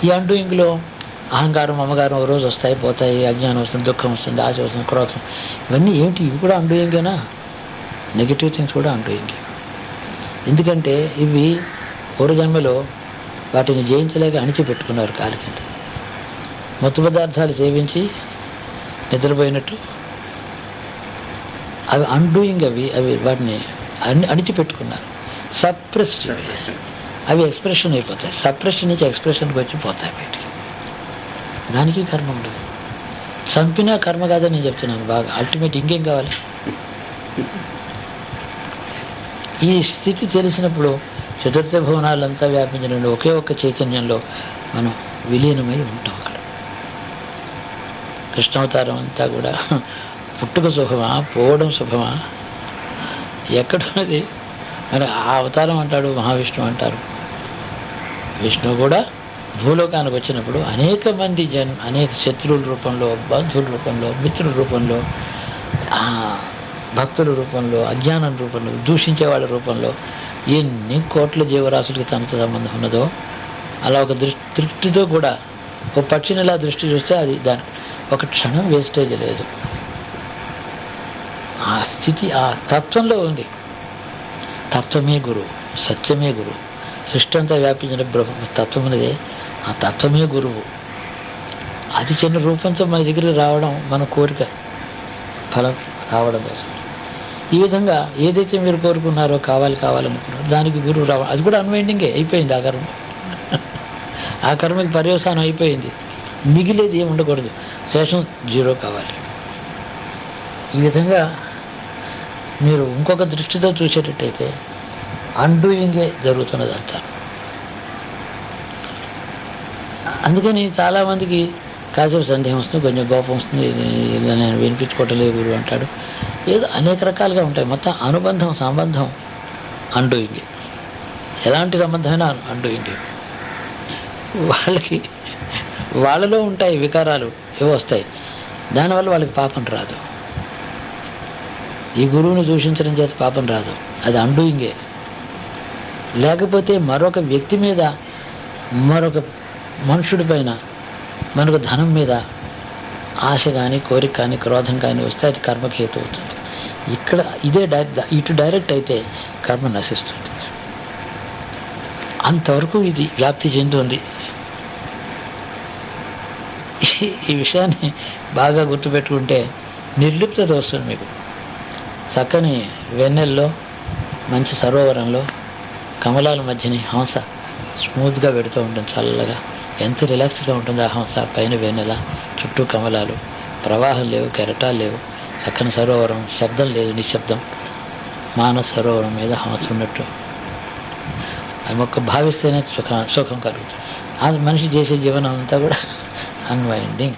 ఈ అన్డూయింగ్లో అహంకారం, మమకారం ఓ రోజు వస్తాయి, పోతాయి, అజ్ఞానం వస్తుంది, దుఃఖం వస్తుంది, ఆశ వస్తుంది, క్రోధం, ఇవన్నీ ఏమిటి? ఇవి కూడా అన్డూయింగేనా? నెగిటివ్ థింగ్స్ కూడా అన్డూయింగే. ఎందుకంటే ఇవి పూర్వజన్మలో వాటిని జయించలేక అణిచిపెట్టుకున్నారు కాలి కింద. మత్తు పదార్థాలు సేవించి నిద్రపోయినట్టు అవి అన్డూయింగ్. అవి వాటిని అణిచిపెట్టుకున్నారు. సప్రెస్డ్ అవి ఎక్స్ప్రెషన్ అయిపోతాయి. సప్రెషన్ నుంచి ఎక్స్ప్రెషన్కి వచ్చి పోతాయి బయటికి. దానికి కర్మ ఉండదు. చంపినా కర్మ కాదని నేను చెప్తున్నాను. బాగా అల్టిమేట్ ఇంకేం కావాలి? ఈ స్థితి తెలిసినప్పుడు చతుర్థ భువనాలంతా వ్యాపించిన ఒకే ఒక్క చైతన్యంలో మనం విలీనమై ఉంటాం. అక్కడ కృష్ణావతారం అంతా కూడా పుట్టుక శుభమా, పోవడం శుభమా, ఎక్కడున్నది? మరి ఆ అవతారం అంటాడు మహావిష్ణువు అంటారు. విష్ణువు కూడా భూలోకానికి వచ్చినప్పుడు అనేక మంది అనేక శత్రువుల రూపంలో, బంధువుల రూపంలో, మిత్రుల రూపంలో, భక్తుల రూపంలో, అజ్ఞానం రూపంలో, దూషించే వాళ్ళ రూపంలో ఎన్ని కోట్ల జీవరాశులకి తనతో సంబంధం ఉన్నదో అలా ఒక దృష్టితో కూడా ఒక పక్షిని ఇలా దృష్టి చూస్తే అది దాని ఒక క్షణం వేస్టేజ్ లేదు. ఆ స్థితి ఆ తత్వంలో ఉంది. తత్వమే గురువు, సత్యమే గురువు. సృష్టి అంతా వ్యాపించిన తత్వం ఉన్నదే, ఆ తత్వమే గురువు. అది చిన్న రూపంతో మన దగ్గరికి రావడం, మన కోరిక ఫలం రావడం కోసం. ఈ విధంగా ఏదైతే మీరు కోరుకున్నారో, కావాలనుకున్నారో దానికి గురువు రావడం, అది కూడా అన్వైండింగే అయిపోయింది. ఆ కర్మ ఆ కర్మకి పర్యవసానం అయిపోయింది. మిగిలేది ఏమి ఉండకూడదు. శేషం 0 కావాలి. ఈ విధంగా మీరు ఇంకొక దృష్టితో చూసేటట్టయితే అన్డూయింగే జరుగుతున్నది అంతా. అందుకని చాలామందికి కాసేపు సందేహం వస్తుంది, కొంచెం కోపం వస్తుంది, నేను వినిపించుకోవటం లేదు గురువు అంటాడు. ఏదో అనేక రకాలుగా ఉంటాయి. మొత్తం అనుబంధం, సంబంధం అన్డూయింగే. ఎలాంటి సంబంధమైనా అన్డూయింగే. వాళ్ళలో ఉంటాయి వికారాలు, ఏవో వస్తాయి. దానివల్ల వాళ్ళకి పాపం రాదు. ఈ గురువుని దూషించడం చేత పాపం రాదు, అది అన్డూయింగే. లేకపోతే మరొక వ్యక్తి మీద, మరొక మనుషుడి పైన, మనకు ధనం మీద ఆశ కానీ, కోరిక కానీ, క్రోధం కానీ వస్తే అది కర్మకేతు అవుతుంది. ఇక్కడ ఇదే ఇటు డైరెక్ట్ అయితే కర్మ నశిస్తుంది. అంతవరకు ఇది వ్యాప్తి చెందుతుంది. ఈ విషయాన్ని బాగా గుర్తుపెట్టుకుంటే నిర్లిప్తత వస్తుంది మీకు. చక్కని వెన్నెల్లో, మంచి సరోవరంలో, కమలాల మధ్యని హంస స్మూత్గా పెడుతూ ఉంటుంది చల్లగా. ఎంత రిలాక్స్గా ఉంటుంది ఆ హంస. పైన వెన్నెల, చుట్టూ కమలాలు, ప్రవాహం లేవు, కెరటాలు లేవు, చక్కని సరోవరం, శబ్దం లేదు, నిశ్శబ్దం. మానస సరోవరం మీద హంస ఉన్నట్టు అది మొక్క భావిస్తేనే సుఖం కలుగుతుంది. ఆ మనిషి చేసే జీవనం అంతా కూడా అన్వైండింగ్.